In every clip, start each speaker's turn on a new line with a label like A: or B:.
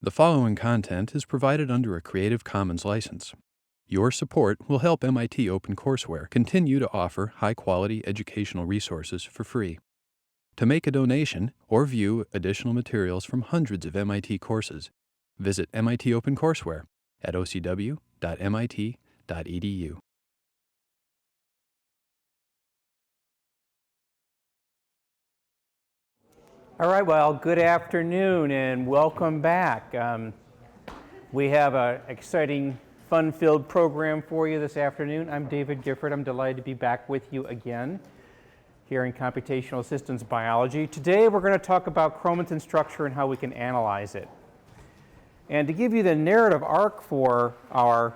A: The following content is provided under a Creative Commons license. Your support will help MIT OpenCourseware continue to offer high-quality educational resources for free. To make a donation or view additional materials from hundreds of MIT courses, visit MIT OpenCourseware at ocw.mit.edu.
B: All right, well, good afternoon and welcome back. We have an exciting, fun-filled program for you this afternoon. I'm David Gifford. I'm delighted to be back with you again here in Computational Systems Biology. Today we're going to talk about chromatin structure and how we can analyze it. And to give you the narrative arc for our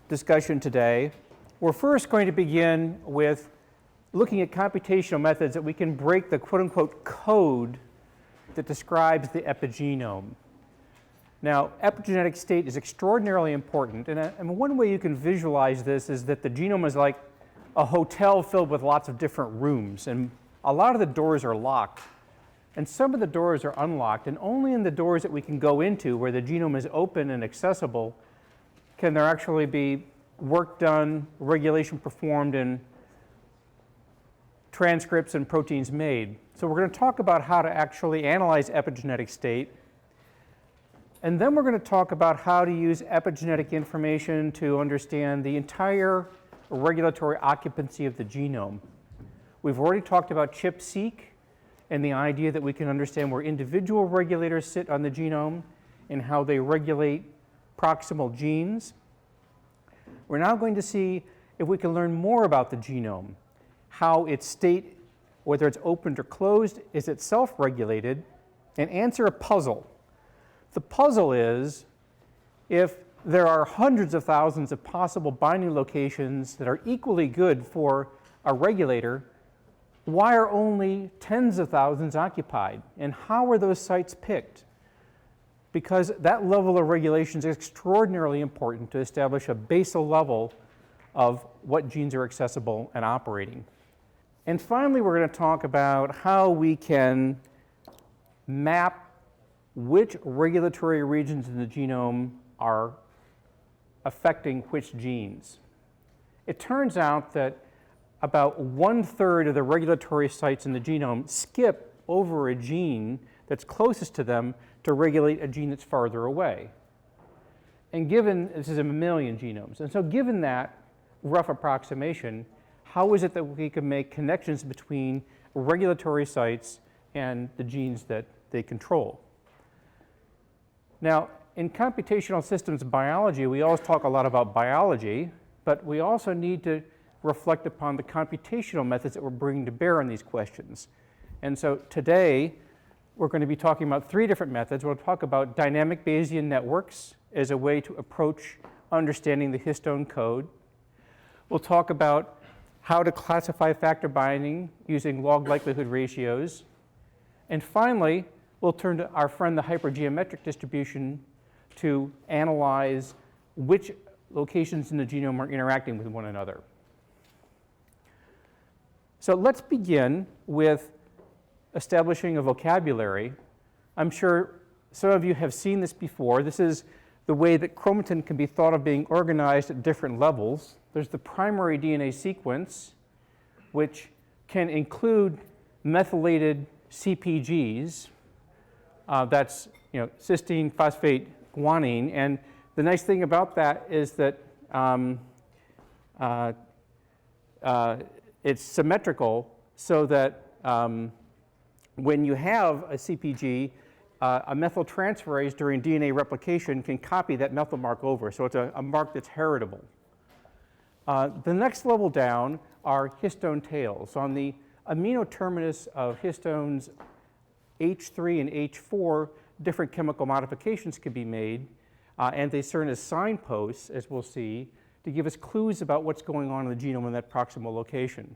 B: discussion today, we're first going to begin with looking at computational methods that we can break the quote-unquote code that describes the epigenome. Now, epigenetic state is extraordinarily important, and one way you can visualize this is that the genome is like a hotel filled with lots of different rooms, and a lot of the doors are locked, and some of the doors are unlocked, and only in the doors that we can go into where the genome is open and accessible can there actually be work done, regulation performed, and transcripts and proteins made. So we're going to talk about how to actually analyze epigenetic state. And then we're going to talk about how to use epigenetic information to understand the entire regulatory occupancy of the genome. We've already talked about ChIP-seq and the idea that we can understand where individual regulators sit on the genome and how they regulate proximal genes. We're now going to see if we can learn more about the genome, how its state, whether it's opened or closed, is it self-regulated, and answer a puzzle. The puzzle is, if there are hundreds of thousands of possible binding locations that are equally good for a regulator, why are only tens of thousands occupied? And how are those sites picked? Because that level of regulation is extraordinarily important to establish a basal level of what genes are accessible and operating. And finally, we're going to talk about how we can map which regulatory regions in the genome are affecting which genes. It turns out that about 1/3 of the regulatory sites in the genome skip over a gene that's closest to them to regulate a gene that's farther away. And given, this is a mammalian genomes, and so given that rough approximation, how is it that we can make connections between regulatory sites and the genes that they control? Now, in computational systems biology, we always talk a lot about biology, but we also need to reflect upon the computational methods that we're bringing to bear on these questions. And so today, we're going to be talking about three different methods. We'll talk about dynamic Bayesian networks as a way to approach understanding the histone code. We'll talk about how to classify factor binding using log likelihood ratios. And finally, we'll turn to our friend the hypergeometric distribution to analyze which locations in the genome are interacting with one another. So let's begin with establishing a vocabulary. I'm sure some of you have seen this before. This is the way that chromatin can be thought of being organized at different levels. There's the primary DNA sequence, which can include methylated CpGs. That's cysteine, phosphate, guanine. And the nice thing about that is that it's symmetrical, so that when you have a CpG, a methyltransferase during DNA replication can copy that methyl mark over. So it's a mark that's heritable. The next level down are histone tails. So on the amino terminus of histones H3 and H4, different chemical modifications can be made, and they serve as signposts, as we'll see, to give us clues about what's going on in the genome in that proximal location.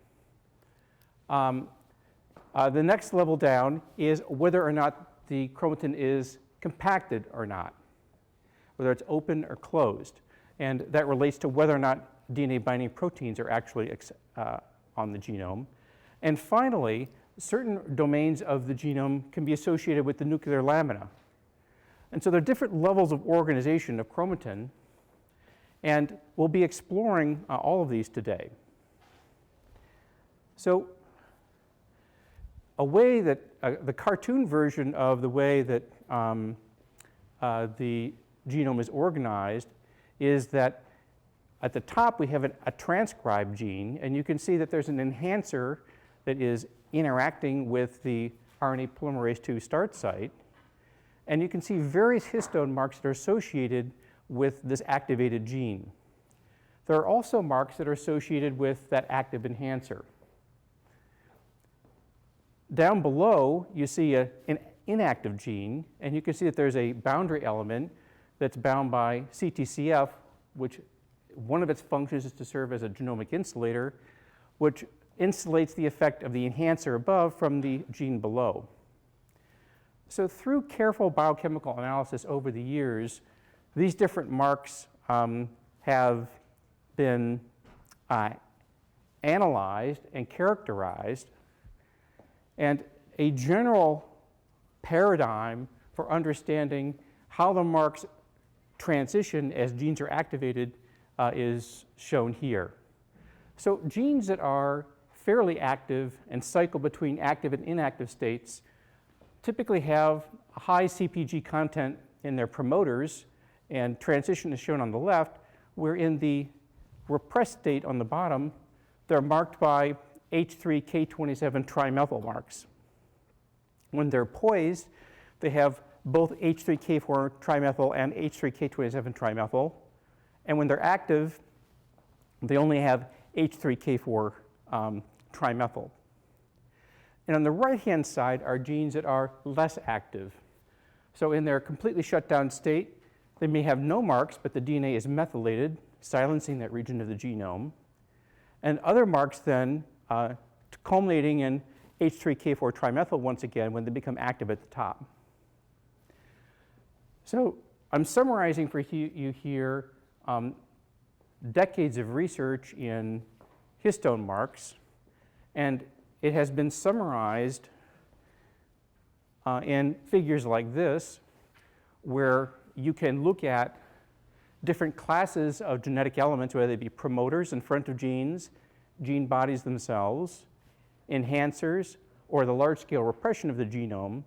B: The next level down is whether or not the chromatin is compacted or not, whether it's open or closed. And that relates to whether or not DNA binding proteins are actually on the genome. And finally, certain domains of the genome can be associated with the nuclear lamina. And so there are different levels of organization of chromatin, and we'll be exploring all of these today. So a way that, the cartoon version of the way that the genome is organized is that at the top we have a transcribed gene, and you can see that there's an enhancer that is interacting with the RNA polymerase II start site. And you can see various histone marks that are associated with this activated gene. There are also marks that are associated with that active enhancer. Down below, you see an inactive gene, and you can see that there's a boundary element that's bound by CTCF, which one of its functions is to serve as a genomic insulator, which insulates the effect of the enhancer above from the gene below. So through careful biochemical analysis over the years, these different marks have been analyzed and characterized, and a general paradigm for understanding how the marks transition as genes are activated is shown here. So genes that are fairly active and cycle between active and inactive states typically have a high CpG content in their promoters, and transition is shown on the left, where in the repressed state on the bottom, they're marked by H3K27 trimethyl marks. When they're poised, they have both H3K4 trimethyl and H3K27 trimethyl, and when they're active, they only have H3K4 trimethyl. And on the right-hand side are genes that are less active. So in their completely shut down state, they may have no marks, but the DNA is methylated, silencing that region of the genome. And other marks then culminating in H3K4 trimethyl once again when they become active at the top. So I'm summarizing for you here decades of research in histone marks, and it has been summarized in figures like this, where you can look at different classes of genetic elements, whether they be promoters in front of genes, gene bodies themselves, enhancers, or the large-scale repression of the genome,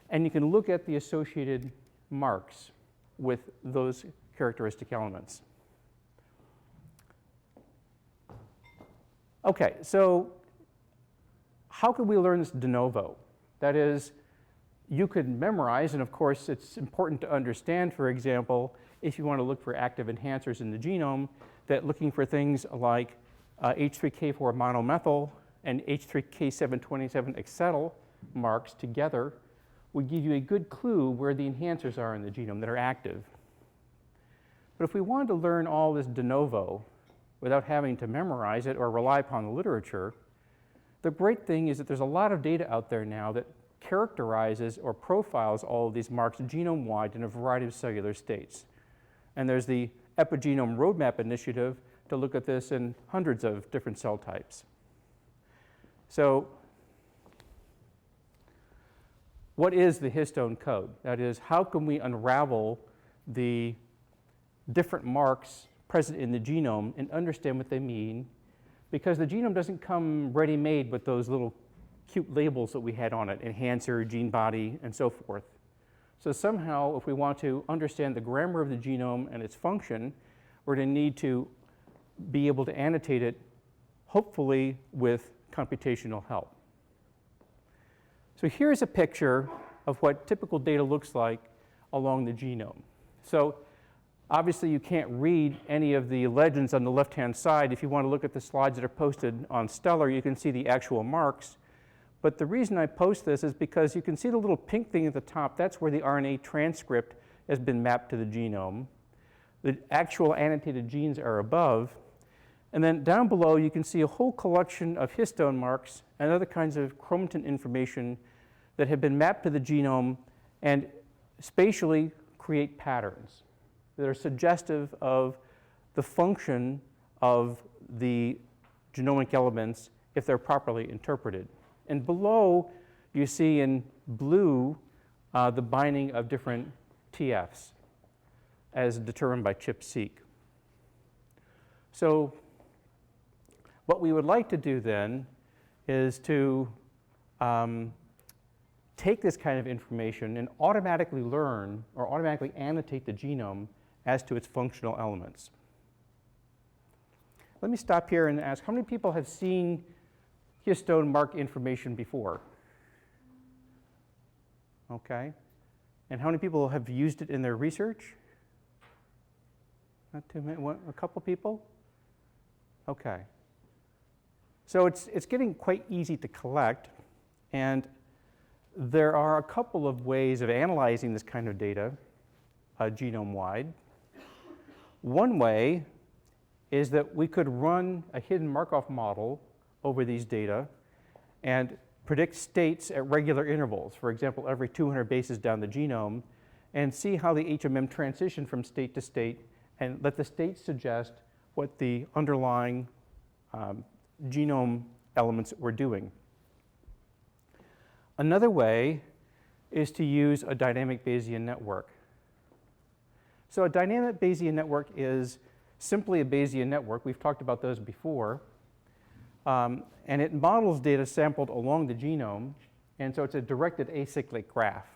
B: and you can look at the associated marks with those characteristic elements. Okay, so how could we learn this de novo? That is, you could memorize, and of course it's important to understand, for example, if you want to look for active enhancers in the genome, that looking for things like H3K4 monomethyl and H3K727 acetyl marks together would give you a good clue where the enhancers are in the genome that are active. But if we wanted to learn all this de novo without having to memorize it or rely upon the literature, the great thing is that there's a lot of data out there now that characterizes or profiles all of these marks genome-wide in a variety of cellular states. And there's the Epigenome Roadmap Initiative to look at this in hundreds of different cell types. So what is the histone code? That is, how can we unravel the different marks present in the genome and understand what they mean? Because the genome doesn't come ready-made with those little cute labels that we had on it, enhancer, gene body, and so forth. So somehow, if we want to understand the grammar of the genome and its function, we're going to need to be able to annotate it, hopefully with computational help. So here's a picture of what typical data looks like along the genome. So obviously you can't read any of the legends on the left-hand side. If you want to look at the slides that are posted on Stellar, you can see the actual marks. But the reason I post this is because you can see the little pink thing at the top. That's where the RNA transcript has been mapped to the genome. The actual annotated genes are above. And then down below, you can see a whole collection of histone marks and other kinds of chromatin information that have been mapped to the genome and spatially create patterns that are suggestive of the function of the genomic elements if they're properly interpreted. And below, you see in blue the binding of different TFs as determined by ChIP-seq. So what we would like to do then is to take this kind of information and automatically learn or automatically annotate the genome as to its functional elements. Let me stop here and ask, how many people have seen histone mark information before? Okay. And how many people have used it in their research? Not too many, a couple people? Okay. So it's getting quite easy to collect, and there are a couple of ways of analyzing this kind of data genome-wide. One way is that we could run a hidden Markov model over these data and predict states at regular intervals, for example, every 200 bases down the genome, and see how the HMM transition from state to state, and let the state suggest what the underlying genome elements were doing. Another way is to use a dynamic Bayesian network. So a dynamic Bayesian network is simply a Bayesian network. We've talked about those before. And it models data sampled along the genome, and so it's a directed acyclic graph.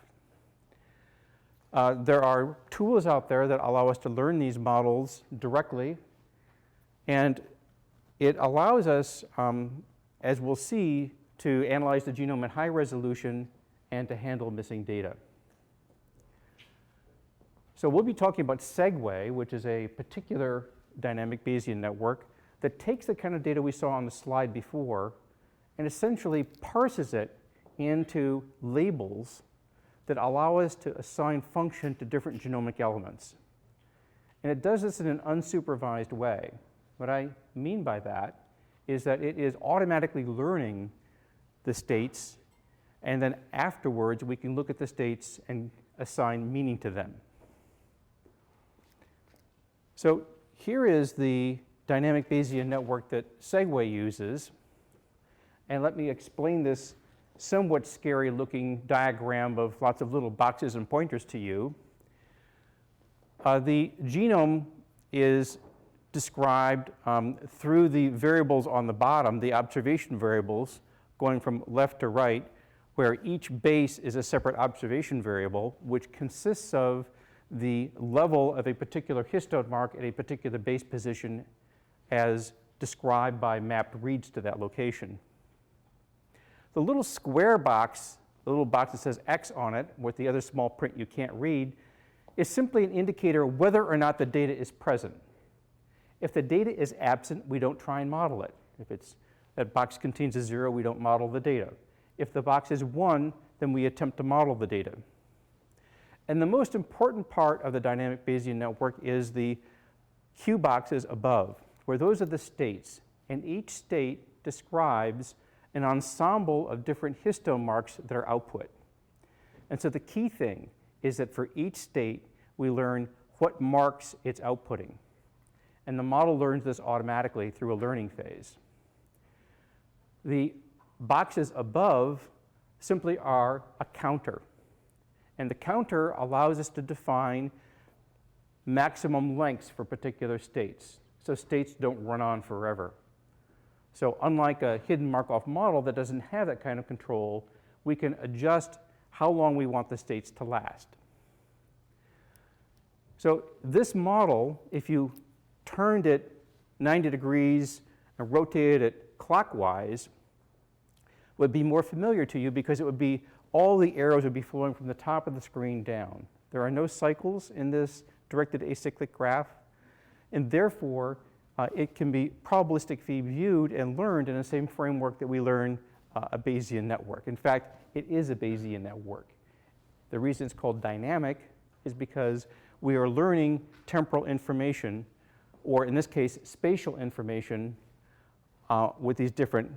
B: There are tools out there that allow us to learn these models directly, and it allows us, as we'll see, to analyze the genome at high resolution and to handle missing data. So we'll be talking about Segway, which is a particular dynamic Bayesian network that takes the kind of data we saw on the slide before and essentially parses it into labels that allow us to assign function to different genomic elements. And it does this in an unsupervised way. What I mean by that is that it is automatically learning the states, and then afterwards we can look at the states and assign meaning to them. So here is the dynamic Bayesian network that Segway uses, and let me explain this somewhat scary looking diagram of lots of little boxes and pointers to you. The genome is described through the variables on the bottom, the observation variables, going from left to right, where each base is a separate observation variable, which consists of the level of a particular histone mark at a particular base position as described by mapped reads to that location. The little square box, the little box that says X on it, with the other small print you can't read, is simply an indicator of whether or not the data is present. If the data is absent, we don't try and model it. If that box contains a 0, we don't model the data. If the box is 1, then we attempt to model the data. And the most important part of the dynamic Bayesian network is the Q boxes above, where those are the states. And each state describes an ensemble of different histone marks that are output. And so the key thing is that for each state, we learn what marks it's outputting. And the model learns this automatically through a learning phase. The boxes above simply are a counter. And the counter allows us to define maximum lengths for particular states. So states don't run on forever. So unlike a hidden Markov model that doesn't have that kind of control, we can adjust how long we want the states to last. So this model, if you turned it 90 degrees and rotated it clockwise, would be more familiar to you because it would be all the arrows would be flowing from the top of the screen down. There are no cycles in this directed acyclic graph, and therefore it can be probabilistically viewed and learned in the same framework that we learn a Bayesian network. In fact, it is a Bayesian network. The reason it's called dynamic is because we are learning temporal information, or in this case, spatial information with these different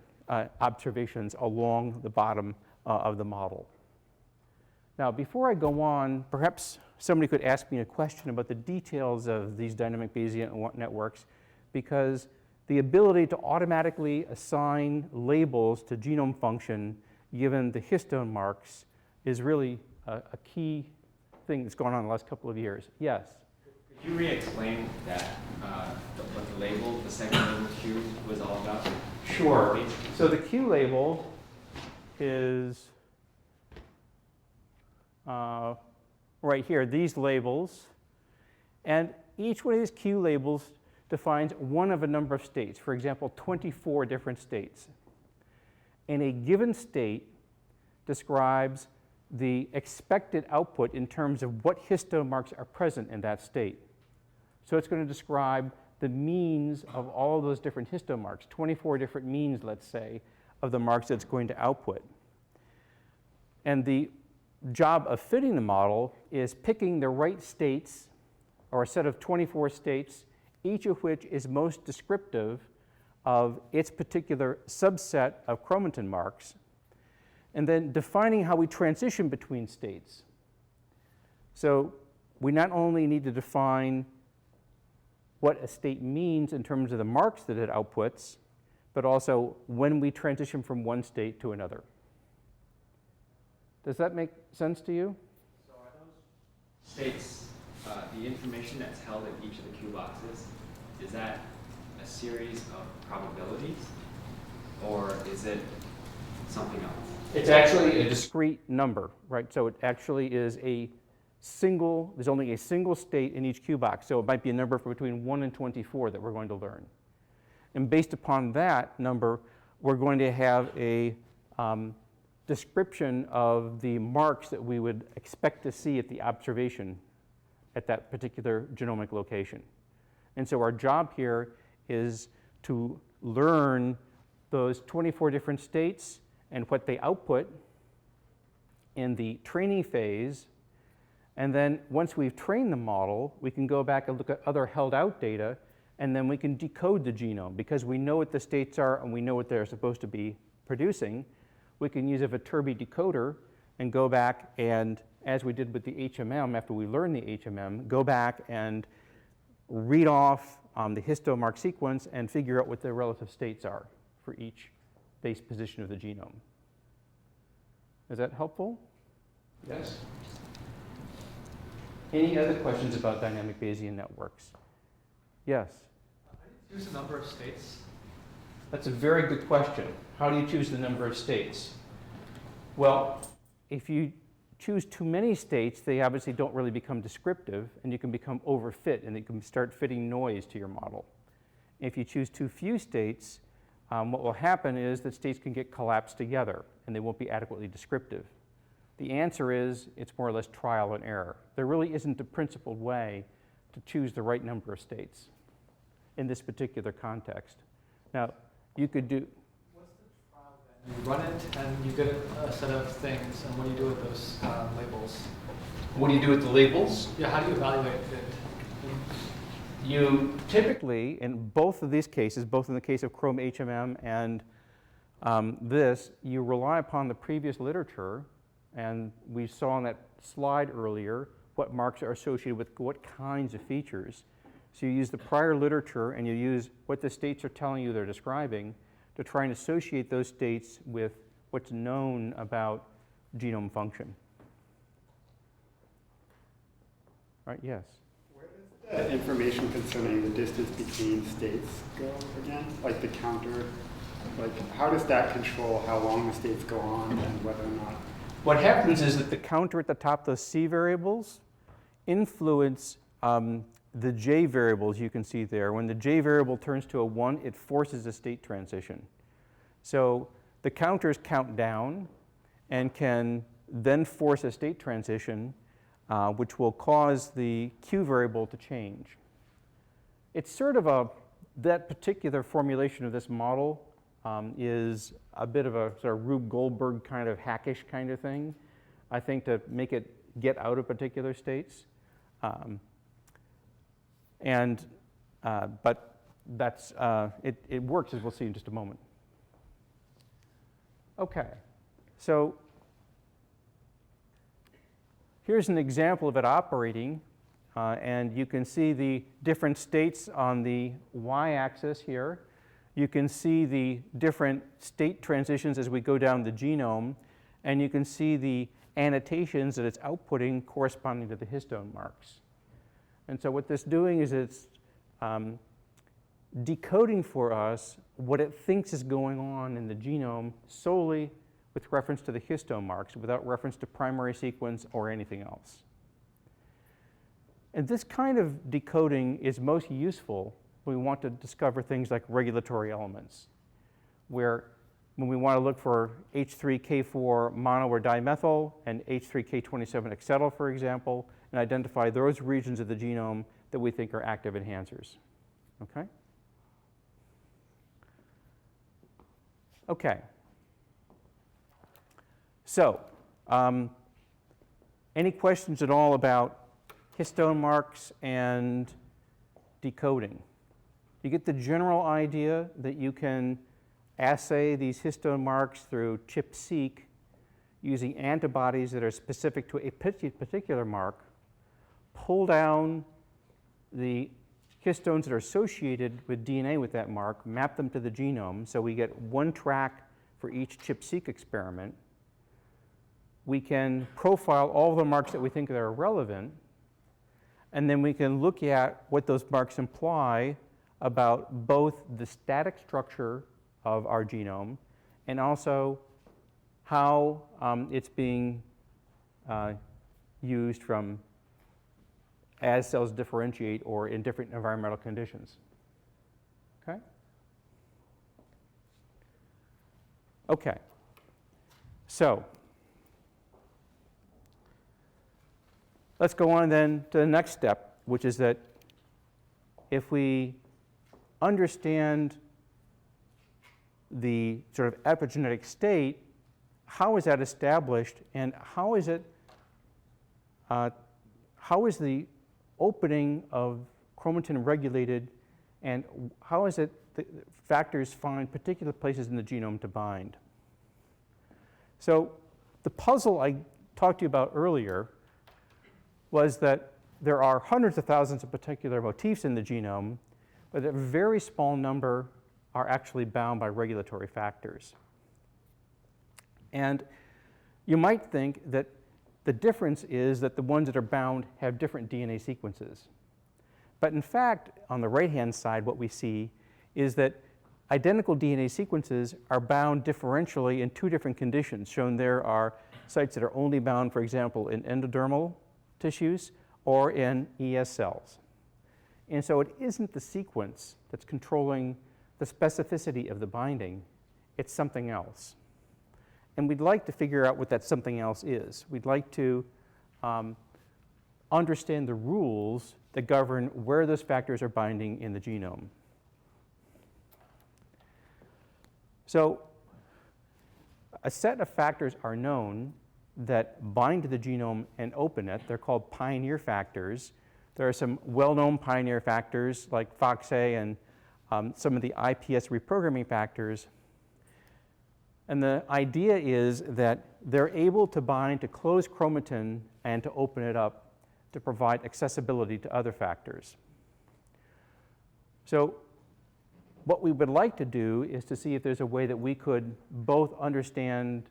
B: observations along the bottom of the model. Now, before I go on, perhaps somebody could ask me a question about the details of these dynamic Bayesian networks, because the ability to automatically assign labels to genome function given the histone marks is really a key thing that's gone on the last couple of years. Yes?
C: Could you re-explain that, what the label, the second label Q was all about?
B: Sure. So the Q label is right here, these labels. And each one of these Q labels defines one of a number of states. For example, 24 different states. And a given state describes the expected output in terms of what histomarks are present in that state. So it's going to describe the means of all those different histomarks, 24 different means, let's say, of the marks that it's going to output. And the job of fitting the model is picking the right states, or a set of 24 states, each of which is most descriptive of its particular subset of chromatin marks, and then defining how we transition between states. So we not only need to define what a state means in terms of the marks that it outputs, but also when we transition from one state to another. Does that make sense to you?
C: So are those states, the information that's held in each of the Q boxes, is that a series of probabilities, or is it something else?
B: It's actually a discrete number, right? So it actually is a single, there's only a single state in each Q box. So it might be a number for between 1 and 24 that we're going to learn. And based upon that number, we're going to have a description of the marks that we would expect to see at the observation at that particular genomic location. And so our job here is to learn those 24 different states and what they output in the training phase. And then once we've trained the model, we can go back and look at other held out data, and then we can decode the genome. Because we know what the states are and we know what they're supposed to be producing, we can use a Viterbi decoder and go back and, as we did with the HMM, after we learn the HMM, go back and read off the histomark sequence and figure out what the relative states are for each base position of the genome. Is that helpful? Yes. Any other questions about dynamic Bayesian networks? Yes?
D: How do you choose the number of states?
B: That's a very good question. How do you choose the number of states? Well, if you choose too many states, they obviously don't really become descriptive, and you can become overfit, and you can start fitting noise to your model. If you choose too few states, what will happen is that states can get collapsed together, and they won't be adequately descriptive. The answer is it's more or less trial and error. There really isn't a principled way to choose the right number of states in this particular context. Now, you could do...
D: What's the trial then? You run it, and you get a set of things, and what do you do with those labels?
B: What do you do with the labels?
D: Yeah, how do you evaluate it?
B: You typically, in both of these cases, both in the case of Chrome HMM and this, you rely upon the previous literature, and we saw on that slide earlier what marks are associated with what kinds of features. So you use the prior literature and you use what the states are telling you they're describing to try and associate those states with what's known about genome function. Right, yes?
E: Where does the information concerning the distance between states go again? Like the counter? Like, how does that control how long the states go on and whether or not?
B: What happens is that the counter at the top, those C variables, influence the J variables you can see there. When the J variable turns to a 1, it forces a state transition. So the counters count down and can then force a state transition, which will cause the Q variable to change. It's sort of that particular formulation of this model is a bit of a sort of Rube Goldberg kind of hackish kind of thing, I think, to make it get out of particular states. But that's, it works, as we'll see in just a moment. Okay, so here's an example of it operating, and you can see the different states on the y-axis here. You can see the different state transitions as we go down the genome, and you can see the annotations that it's outputting corresponding to the histone marks. And so what this is doing is it's decoding for us what it thinks is going on in the genome solely with reference to the histone marks, without reference to primary sequence or anything else. And this kind of decoding is most useful when we want to discover things like regulatory elements, where when we want to look for H3K4 mono or dimethyl and H3K27 acetyl, for example, and identify those regions of the genome that we think are active enhancers. Okay? Okay. So, any questions at all about histone marks and decoding? You get the general idea that you can assay these histone marks through ChIP-seq using antibodies that are specific to a particular mark, pull down the histones that are associated with DNA with that mark, map them to the genome, so we get one track for each ChIP-seq experiment. We can profile all the marks that we think that are relevant, and then we can look at what those marks imply about both the static structure of our genome and also how it's being used from as cells differentiate or in different environmental conditions. Okay? Okay. So let's go on then to the next step, which is that if we understand the sort of epigenetic state, how is that established, and how is it, how is the opening of chromatin regulated, and how is it that factors find particular places in the genome to bind? So the puzzle I talked to you about earlier was that there are hundreds of thousands of particular motifs in the genome, but a very small number are actually bound by regulatory factors. And you might think that the difference is that the ones that are bound have different DNA sequences. But in fact, on the right-hand side, what we see is that identical DNA sequences are bound differentially in two different conditions. Shown there are sites that are only bound, for example, in endodermal tissues or in ES cells. And so it isn't the sequence that's controlling the specificity of the binding, it's something else. And we'd like to figure out what that something else is. We'd like to understand the rules that govern where those factors are binding in the genome. So a set of factors are known that bind to the genome and open it. They're called pioneer factors. There are some well-known pioneer factors like FOXA and some of the IPS reprogramming factors. And the idea is that they're able to bind to closed chromatin and to open it up to provide accessibility to other factors. So what we would like to do is to see if there's a way that we could both understand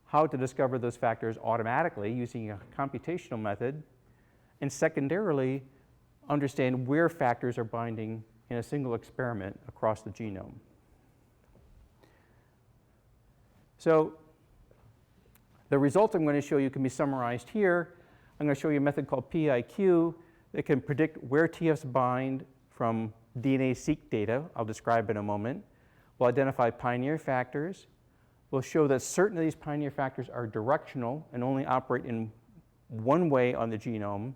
B: how to discover those factors automatically using a computational method, and secondarily, understand where factors are binding in a single experiment across the genome. So the results I'm going to show you can be summarized here. I'm going to show you a method called PIQ that can predict where TFs bind from DNA-seq data. I'll describe in a moment. We'll identify pioneer factors. We'll show that certain of these pioneer factors are directional and only operate in one way on the genome.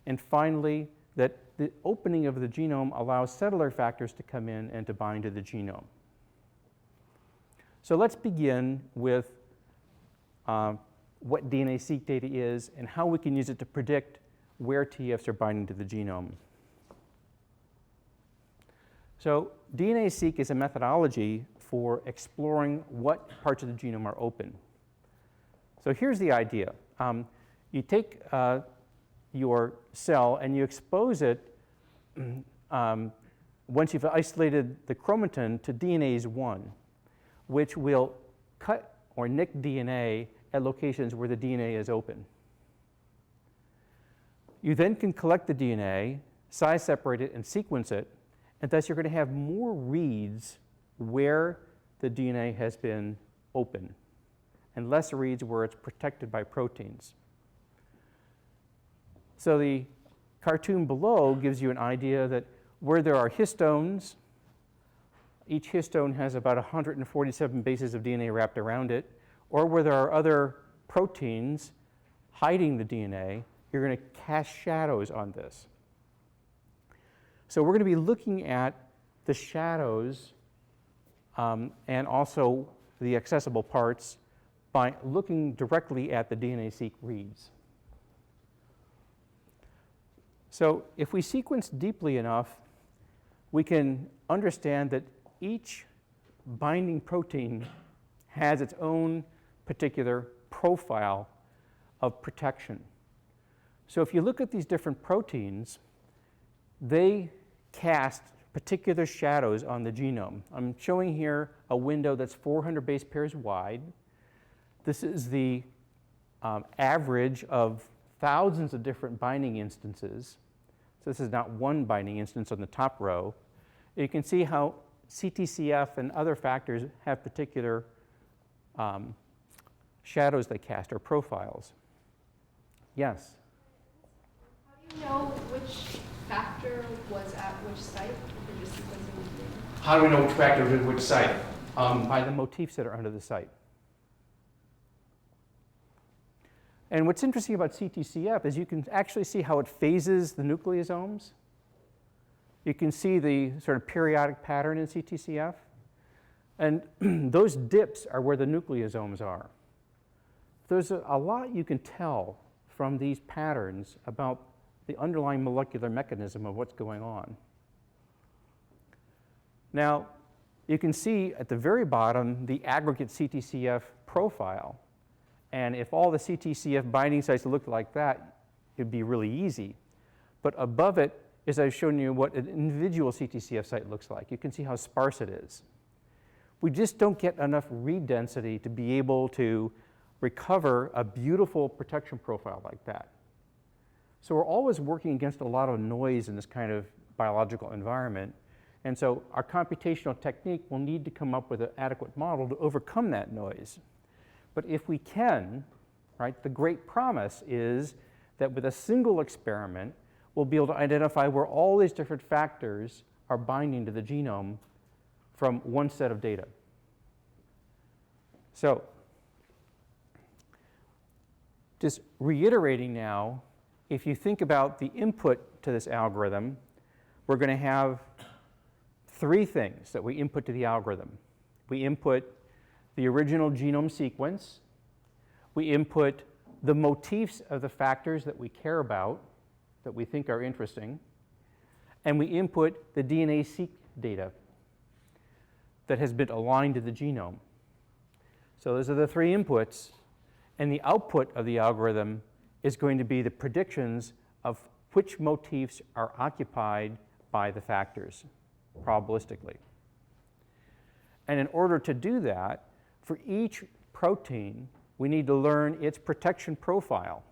B: And finally, that the opening of the genome allows settler factors to come in and to bind to the genome. So let's begin with what DNA-seq data is and how we can use it to predict where TFs are binding to the genome. So DNA-seq is a methodology for exploring what parts of the genome are open. So here's the idea. You take your cell and you expose it once you've isolated the chromatin to DNase 1, which will cut or nick DNA at locations where the DNA is open. You then can collect the DNA, size separate it, and sequence it, and thus you're going to have more reads where the DNA has been open and less reads where it's protected by proteins. So the cartoon below gives you an idea that where there are histones, each histone has about 147 bases of DNA wrapped around it, or where there are other proteins hiding the DNA, you're going to cast shadows on this. So we're going to be looking at the shadows and also the accessible parts by looking directly at the DNA-seq reads. So if we sequence deeply enough, we can understand that each binding protein has its own particular profile of protection. So if you look at these different proteins, they cast particular shadows on the genome. I'm showing here a window that's 400 base pairs wide. This is the average of thousands of different binding instances. So this is not one binding instance on the top row. You can see how CTCF and other factors have particular shadows they cast, or profiles. Yes?
F: How do you know which factor was at which site if you're just sequencing the DNA?
B: How do we know which factor is at which site? By the motifs that are under the site. And what's interesting about CTCF is you can actually see how it phases the nucleosomes. You can see the sort of periodic pattern in CTCF. And those dips are where the nucleosomes are. There's a lot you can tell from these patterns about the underlying molecular mechanism of what's going on. Now, you can see at the very bottom the aggregate CTCF profile. And if all the CTCF binding sites looked like that, it'd be really easy. But above it is I've shown you what an individual CTCF site looks like. You can see how sparse it is. We just don't get enough read density to be able to recover a beautiful protection profile like that. So we're always working against a lot of noise in this kind of biological environment. And so our computational technique will need to come up with an adequate model to overcome that noise. But if we can, right, the great promise is that with a single experiment, we'll be able to identify where all these different factors are binding to the genome from one set of data. So just reiterating now, if you think about the input to this algorithm, we're going to have three things that we input to the algorithm. We input the original genome sequence. We input the motifs of the factors that we care about, that we think are interesting. And we input the DNA-seq data that has been aligned to the genome. So those are the three inputs. And the output of the algorithm is going to be the predictions of which motifs are occupied by the factors, probabilistically. And in order to do that, for each protein, we need to learn its protection profile.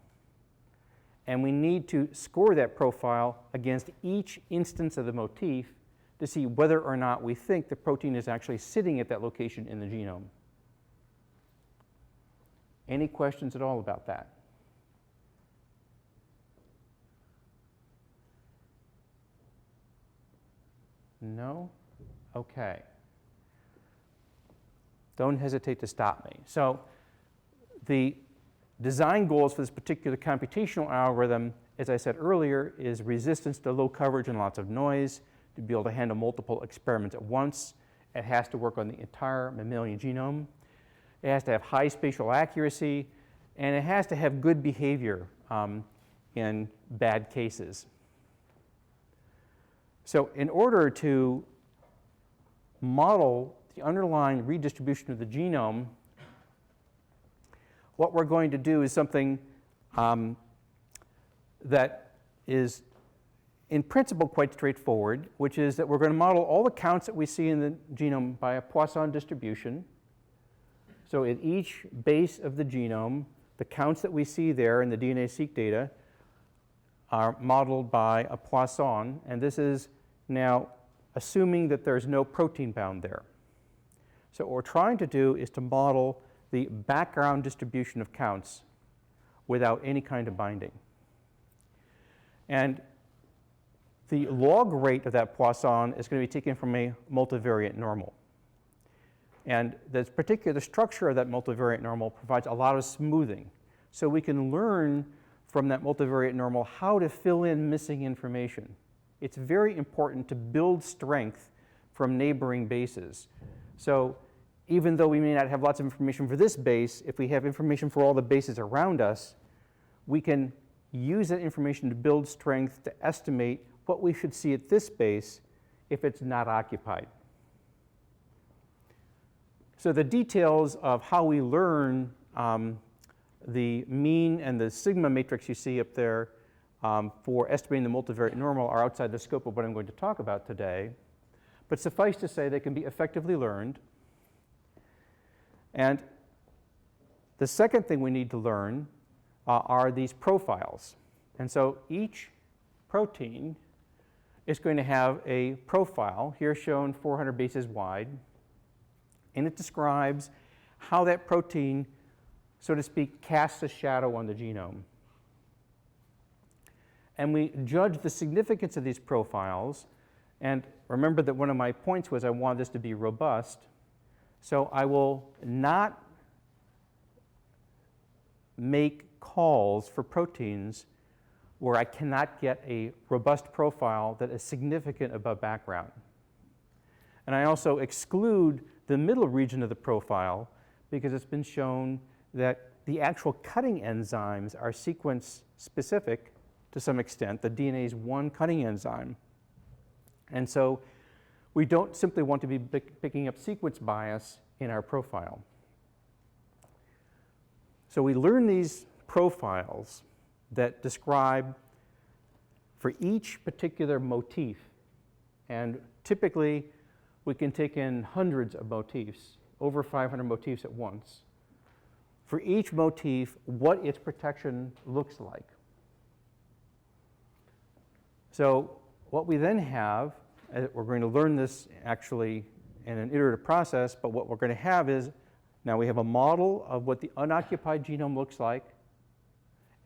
B: And we need to score that profile against each instance of the motif to see whether or not we think the protein is actually sitting at that location in the genome. Any questions at all about that? No? Okay. Don't hesitate to stop me. So the design goals for this particular computational algorithm, as I said earlier, is resistance to low coverage and lots of noise, to be able to handle multiple experiments at once. It has to work on the entire mammalian genome. It has to have high spatial accuracy, and it has to have good behavior in bad cases. So in order to model the underlying redistribution of the genome, what we're going to do is something that is in principle quite straightforward, which is that we're going to model all the counts that we see in the genome by a Poisson distribution. So at each base of the genome, the counts that we see there in the DNA-seq data are modeled by a Poisson, and this is now assuming that there's no protein bound there. So what we're trying to do is to model the background distribution of counts without any kind of binding. And the log rate of that Poisson is going to be taken from a multivariate normal. And the particular structure of that multivariate normal provides a lot of smoothing. So we can learn from that multivariate normal how to fill in missing information. It's very important to build strength from neighboring bases. So even though we may not have lots of information for this base, if we have information for all the bases around us, we can use that information to build strength to estimate what we should see at this base if it's not occupied. So the details of how we learn the mean and the sigma matrix you see up there for estimating the multivariate normal are outside the scope of what I'm going to talk about today. But suffice to say, they can be effectively learned. And the second thing we need to learn are these profiles. And so each protein is going to have a profile, here shown 400 bases wide, and it describes how that protein, so to speak, casts a shadow on the genome. And we judge the significance of these profiles. And remember that one of my points was I wanted this to be robust. So I will not make calls for proteins where I cannot get a robust profile that is significant above background. And I also exclude the middle region of the profile because it's been shown that the actual cutting enzymes are sequence specific to some extent. The DNA is one cutting enzyme. And so we don't simply want to be picking up sequence bias in our profile. So we learn these profiles that describe for each particular motif. And typically, we can take in hundreds of motifs, over 500 motifs at once. For each motif, what its protection looks like. So what we then have, we're going to learn this actually in an iterative process, but what we're going to have is, now we have a model of what the unoccupied genome looks like,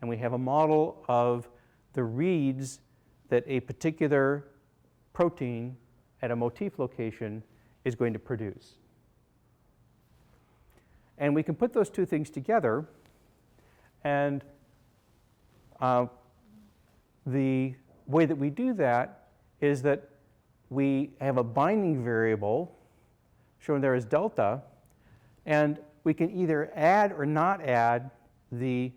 B: and we have a model of the reads that a particular protein at a motif location is going to produce. And we can put those two things together, and the way that we do that is that we have a binding variable shown there as delta, and we can either add or not add the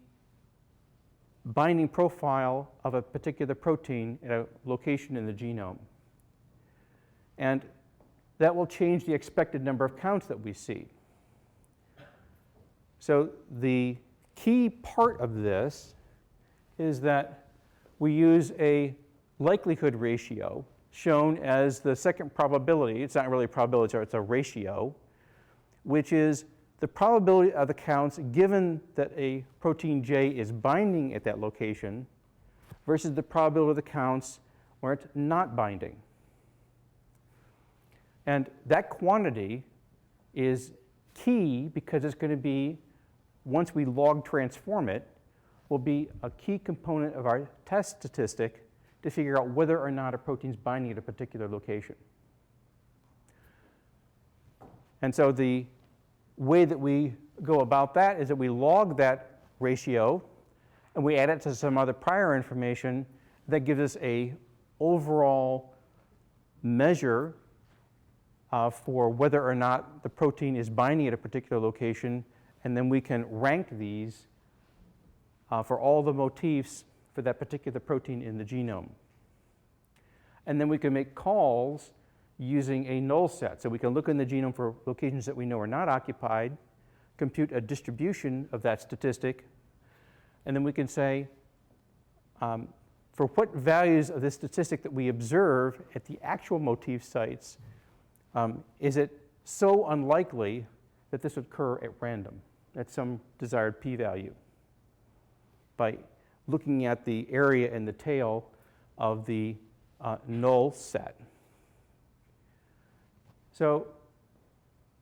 B: binding profile of a particular protein at a location in the genome. And that will change the expected number of counts that we see. So the key part of this is that we use a likelihood ratio shown as the second probability. It's not really a probability, it's a ratio, which is the probability of the counts given that a protein J is binding at that location versus the probability of the counts where it's not binding. And that quantity is key because it's going to be, once we log transform it, will be a key component of our test statistic to figure out whether or not a protein is binding at a particular location. And so the way that we go about that is that we log that ratio and we add it to some other prior information that gives us a overall measure for whether or not the protein is binding at a particular location, and then we can rank these for all the motifs for that particular protein in the genome. And then we can make calls using a null set. So we can look in the genome for locations that we know are not occupied, compute a distribution of that statistic, and then we can say, for what values of this statistic that we observe at the actual motif sites, is it so unlikely that this would occur at random, at some desired p-value, by looking at the area and the tail of the null set. So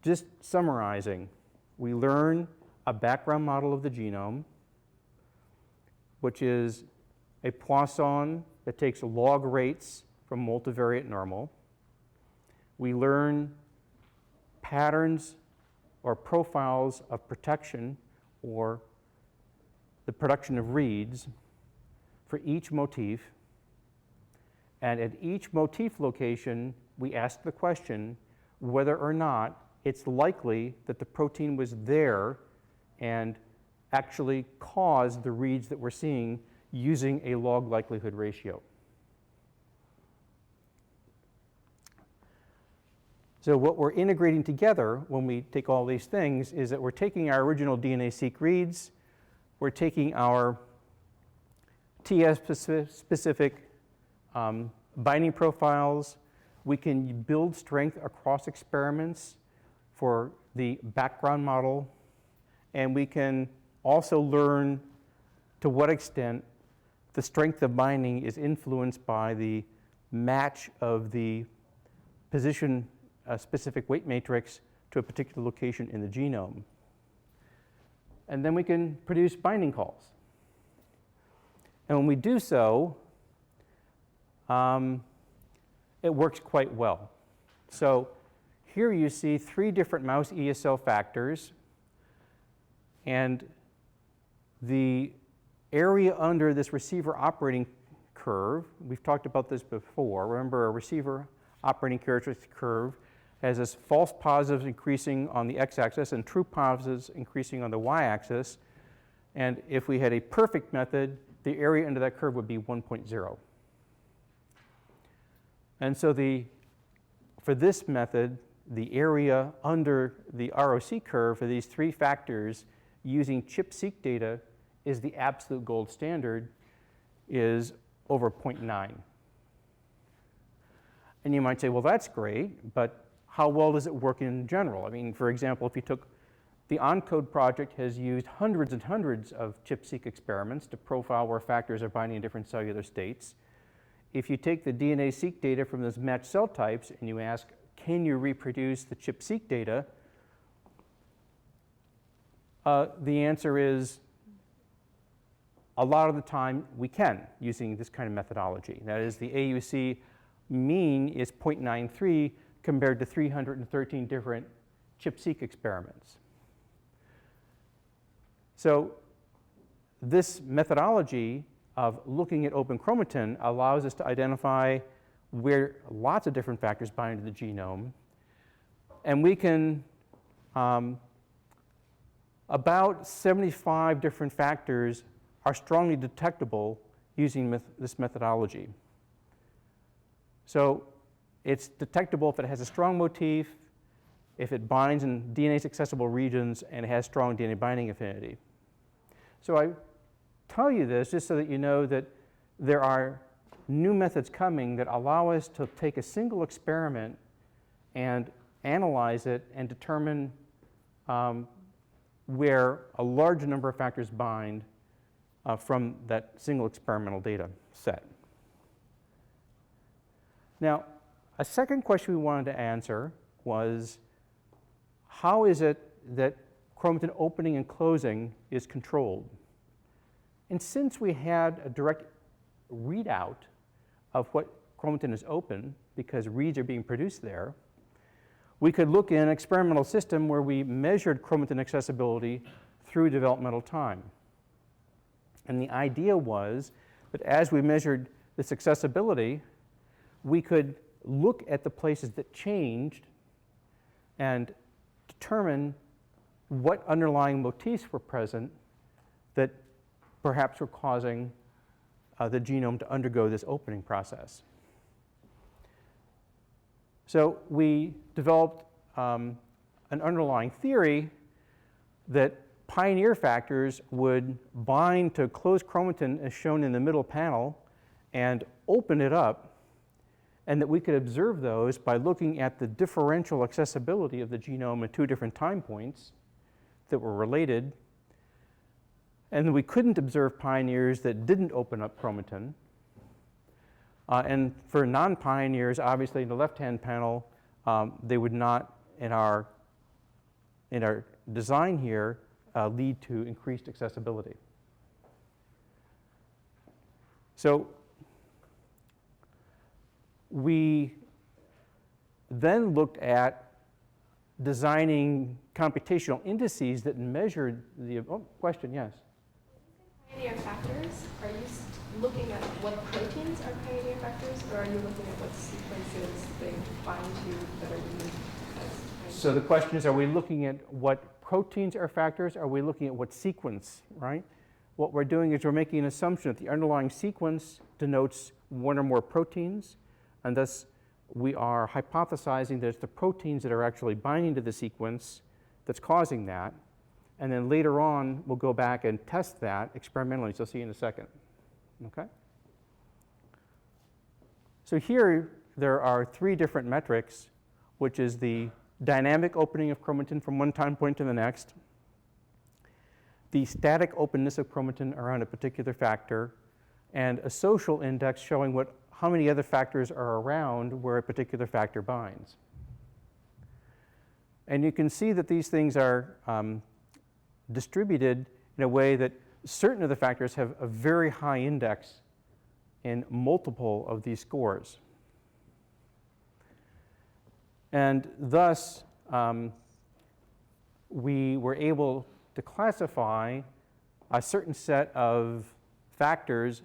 B: just summarizing, we learn a background model of the genome, which is a Poisson that takes log rates from multivariate normal. We learn patterns or profiles of protection or the production of reads for each motif. And at each motif location, we ask the question whether or not it's likely that the protein was there and actually caused the reads that we're seeing using a log likelihood ratio. So what we're integrating together when we take all these things is that we're taking our original DNA-seq reads, we're taking our TS-specific binding profiles, we can build strength across experiments for the background model, and we can also learn to what extent the strength of binding is influenced by the match of the position specific weight matrix to a particular location in the genome. And then we can produce binding calls. And when we do so, it works quite well. So here you see 3 different mouse ESO factors, and the area under this receiver operating curve, we've talked about this before. Remember, a receiver operating characteristic curve has this false positives increasing on the x-axis and true positives increasing on the y-axis. And if we had a perfect method, the area under that curve would be 1.0. And so for this method, the area under the ROC curve for these 3 factors using ChIP-seq data is the absolute gold standard, is over 0.9. And you might say, well, that's great, but how well does it work in general? I mean, for example, if you took the ENCODE project has used hundreds and hundreds of ChIP-seq experiments to profile where factors are binding in different cellular states. If you take the DNA-seq data from those matched cell types and you ask, can you reproduce the ChIP-seq data? The answer is, a lot of the time we can using this kind of methodology. That is, the AUC mean is 0.93 compared to 313 different ChIP-seq experiments. So this methodology of looking at open chromatin allows us to identify where lots of different factors bind to the genome. And we can, about 75 different factors are strongly detectable using this methodology. So it's detectable if it has a strong motif, if it binds in DNase accessible regions, and it has strong DNA binding affinity. So I tell you this just so that you know that there are new methods coming that allow us to take a single experiment and analyze it and determine where a large number of factors bind from that single experimental data set. Now, a second question we wanted to answer was, how is it that chromatin opening and closing is controlled? And since we had a direct readout of what chromatin is open, because reads are being produced there, we could look in an experimental system where we measured chromatin accessibility through developmental time. And the idea was that as we measured this accessibility, we could look at the places that changed and determine what underlying motifs were present that perhaps were causing the genome to undergo this opening process. So we developed an underlying theory that pioneer factors would bind to closed chromatin as shown in the middle panel and open it up. and that we could observe those by looking at the differential accessibility of the genome at 2 different time points that were related. And we couldn't observe pioneers that didn't open up chromatin. And for non-pioneers, obviously in the left-hand panel, they would not, in our design here, lead to increased accessibility. So we then looked at designing computational indices that measured the, question, yes?
F: Pioneer factors, are you looking at what proteins are pioneer factors, or are you looking at what sequences they bind to that are used as
B: So the question is, are we looking at what proteins are factors? Are we looking at what sequence, right? What we're doing is we're making an assumption that the underlying sequence denotes one or more proteins, and thus we are hypothesizing that it's the proteins that are actually binding to the sequence that's causing that. And then later on, we'll go back and test that experimentally, so I'll see you in a second. Okay? So here, there are 3 different metrics, which is the dynamic opening of chromatin from one time point to the next, the static openness of chromatin around a particular factor, and a social index showing how many other factors are around where a particular factor binds. And you can see that these things are distributed in a way that certain of the factors have a very high index in multiple of these scores. And thus, we were able to classify a certain set of factors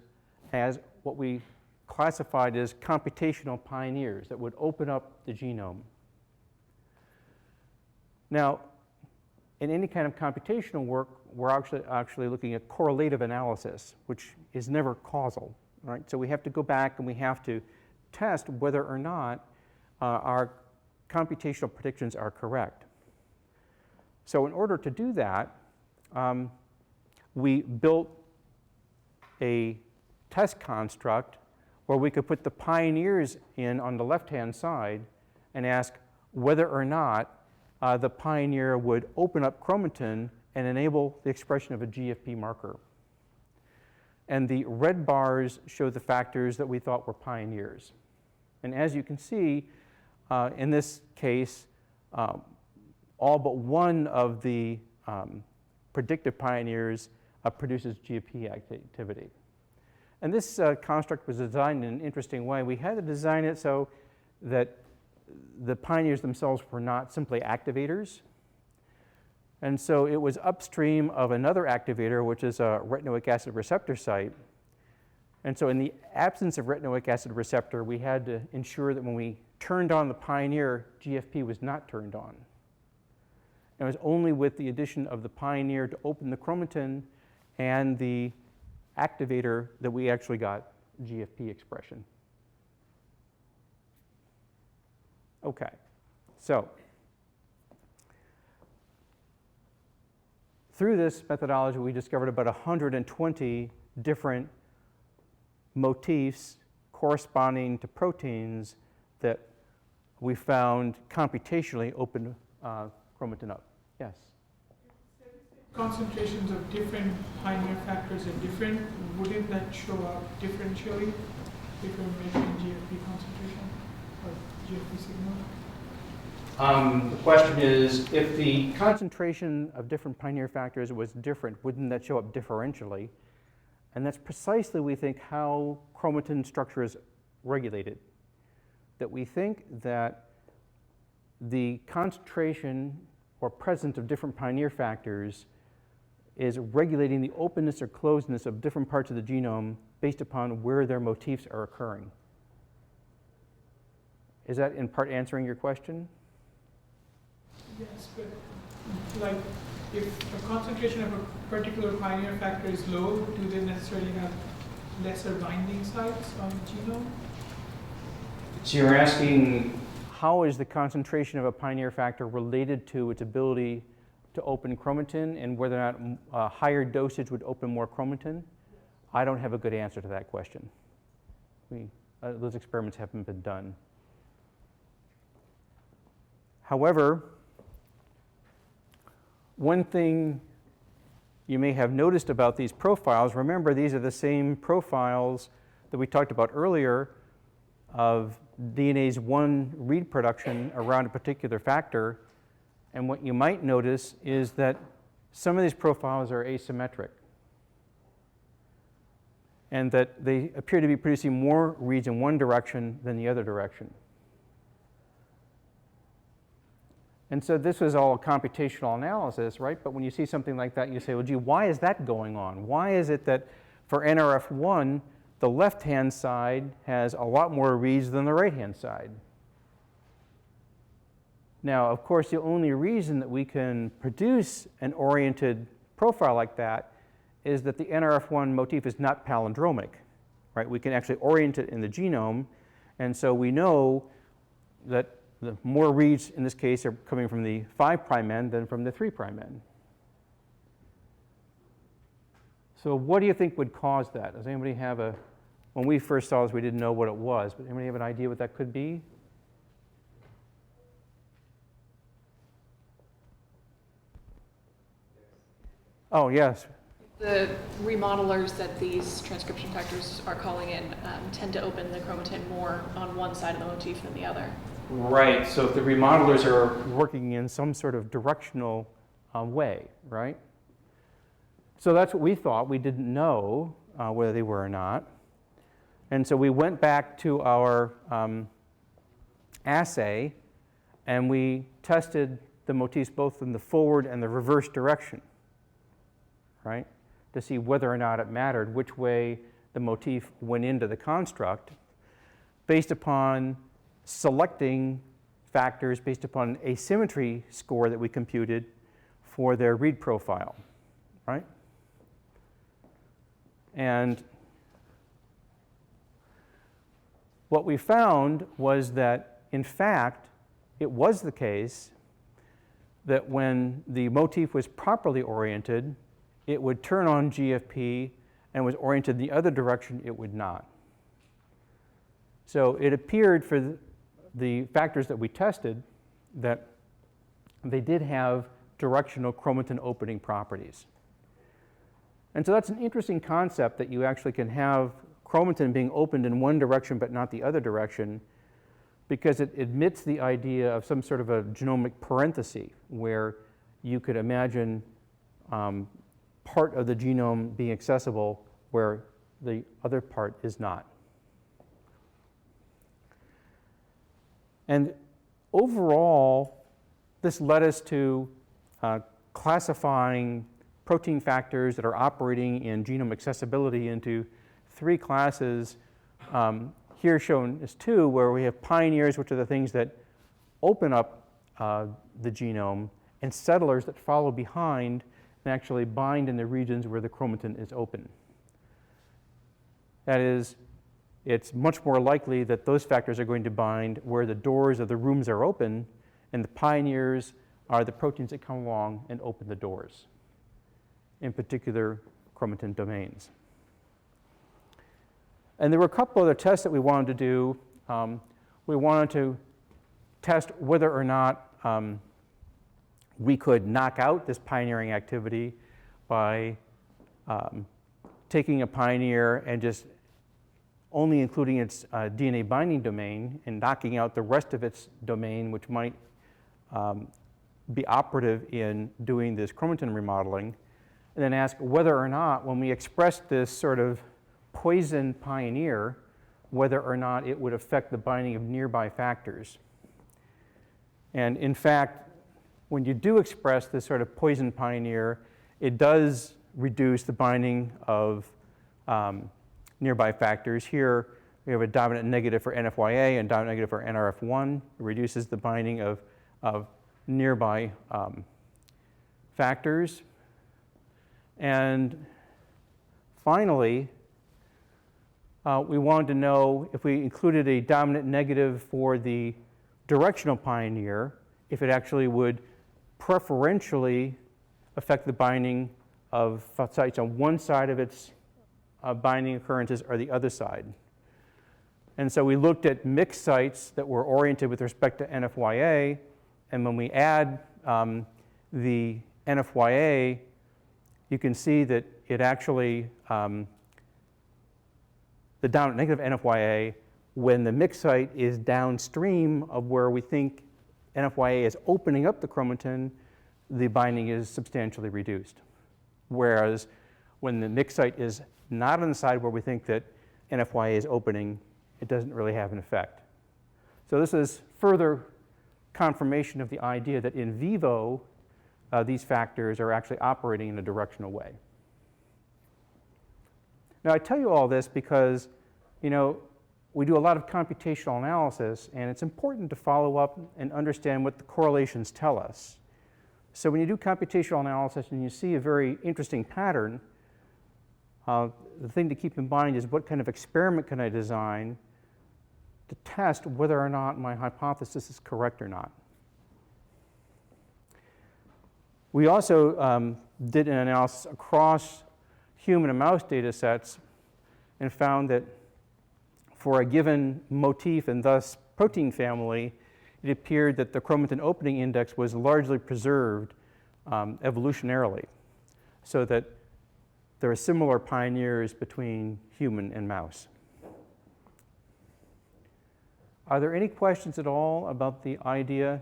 B: as what we classified as computational pioneers that would open up the genome. Now, in any kind of computational work, we're actually looking at correlative analysis, which is never causal, right? So we have to go back and we have to test whether or not our computational predictions are correct. So in order to do that, we built a test construct where we could put the pioneers in on the left-hand side and ask whether or not the pioneer would open up chromatin and enable the expression of a GFP marker. And the red bars show the factors that we thought were pioneers. And as you can see, in this case, all but one of the predictive pioneers produces GFP activity. And this construct was designed in an interesting way. We had to design it so that the pioneers themselves were not simply activators. And so it was upstream of another activator, which is a retinoic acid receptor site. And so in the absence of retinoic acid receptor, we had to ensure that when we turned on the pioneer, GFP was not turned on. And it was only with the addition of the pioneer to open the chromatin and the activator that we actually got GFP expression. Okay, so through this methodology, we discovered about 120 different motifs corresponding to proteins that we found computationally open chromatin up. Yes?
G: Concentrations of different pioneer factors are different. Wouldn't that show up differentially if you're measuring GFP concentration or GFP signal?
B: The question is, if the concentration of different pioneer factors was different, wouldn't that show up differentially? And that's precisely, we think, how chromatin structure is regulated. That we think that the concentration or presence of different pioneer factors is regulating the openness or closedness of different parts of the genome based upon where their motifs are occurring. Is that in part answering your question?
G: Yes, but like if a concentration of a particular pioneer factor is low, do they necessarily have lesser binding sites on the genome?
B: So you're asking, how is the concentration of a pioneer factor related to its ability to open chromatin, and whether or not a higher dosage would open more chromatin? I don't have a good answer to that question. those experiments haven't been done. However, one thing you may have noticed about these profiles, remember these are the same profiles that we talked about earlier of DNA's one read production around a particular factor. And what you might notice is that some of these profiles are asymmetric, and that they appear to be producing more reads in one direction than the other direction. And so this was all computational analysis, right? But when you see something like that, you say, well, gee, why is that going on? Why is it that for NRF1, the left-hand side has a lot more reads than the right-hand side? Now, of course, the only reason that we can produce an oriented profile like that is that the NRF1 motif is not palindromic, right? We can actually orient it in the genome, and so we know that the more reads in this case are coming from the 5' end than from the 3' end. So what do you think would cause that? Does anybody have a, when we first saw this, we didn't know what it was, but anybody have an idea what that could be? Oh, yes.
H: The remodelers that these transcription factors are calling in tend to open the chromatin more on one side of the motif than the other.
B: Right, so if the remodelers are working in some sort of directional way, right? So that's what we thought. We didn't know whether they were or not. And so we went back to our assay and we tested the motifs both in the forward and the reverse direction, right? To see whether or not it mattered which way the motif went into the construct based upon selecting factors based upon an asymmetry score that we computed for their read profile, right? And what we found was that, in fact, it was the case that when the motif was properly oriented, it would turn on GFP, and was oriented the other direction, it would not. So it appeared for the factors that we tested that they did have directional chromatin opening properties. And so that's an interesting concept, that you actually can have chromatin being opened in one direction but not the other direction, because it admits the idea of some sort of a genomic parenthesis where you could imagine part of the genome being accessible where the other part is not. And overall, this led us to classifying protein factors that are operating in genome accessibility into 3 classes. Here shown as 2, where we have pioneers, which are the things that open up the genome, and settlers that follow behind and actually bind in the regions where the chromatin is open. That is, it's much more likely that those factors are going to bind where the doors of the rooms are open, and the pioneers are the proteins that come along and open the doors, in particular chromatin domains. And there were a couple other tests that we wanted to do. We wanted to test whether or not we could knock out this pioneering activity by taking a pioneer and just only including its DNA binding domain and knocking out the rest of its domain, which might be operative in doing this chromatin remodeling, and then ask whether or not, when we express this sort of poison pioneer, whether or not it would affect the binding of nearby factors. And in fact, when you do express this sort of poison pioneer, it does reduce the binding of nearby factors. Here we have a dominant negative for NFYA and dominant negative for NRF1. It reduces the binding of nearby factors. And finally, we wanted to know if we included a dominant negative for the directional pioneer, if it actually would preferentially affect the binding of sites on one side of its binding occurrences or the other side. And so we looked at mixed sites that were oriented with respect to NFYA, and when we add the NFYA, you can see that it actually, the negative NFYA, when the mixed site is downstream of where we think NFYA is opening up the chromatin, the binding is substantially reduced. Whereas when the mixed site is not on the side where we think that NFYA is opening, it doesn't really have an effect. So this is further confirmation of the idea that in vivo, these factors are actually operating in a directional way. Now I tell you all this because, we do a lot of computational analysis, and it's important to follow up and understand what the correlations tell us. So when you do computational analysis and you see a very interesting pattern, the thing to keep in mind is what kind of experiment can I design to test whether or not my hypothesis is correct or not. We also did an analysis across human and mouse data sets and found that for a given motif and thus protein family, it appeared that the chromatin opening index was largely preserved evolutionarily, so that there are similar pioneers between human and mouse. Are there any questions at all about the idea?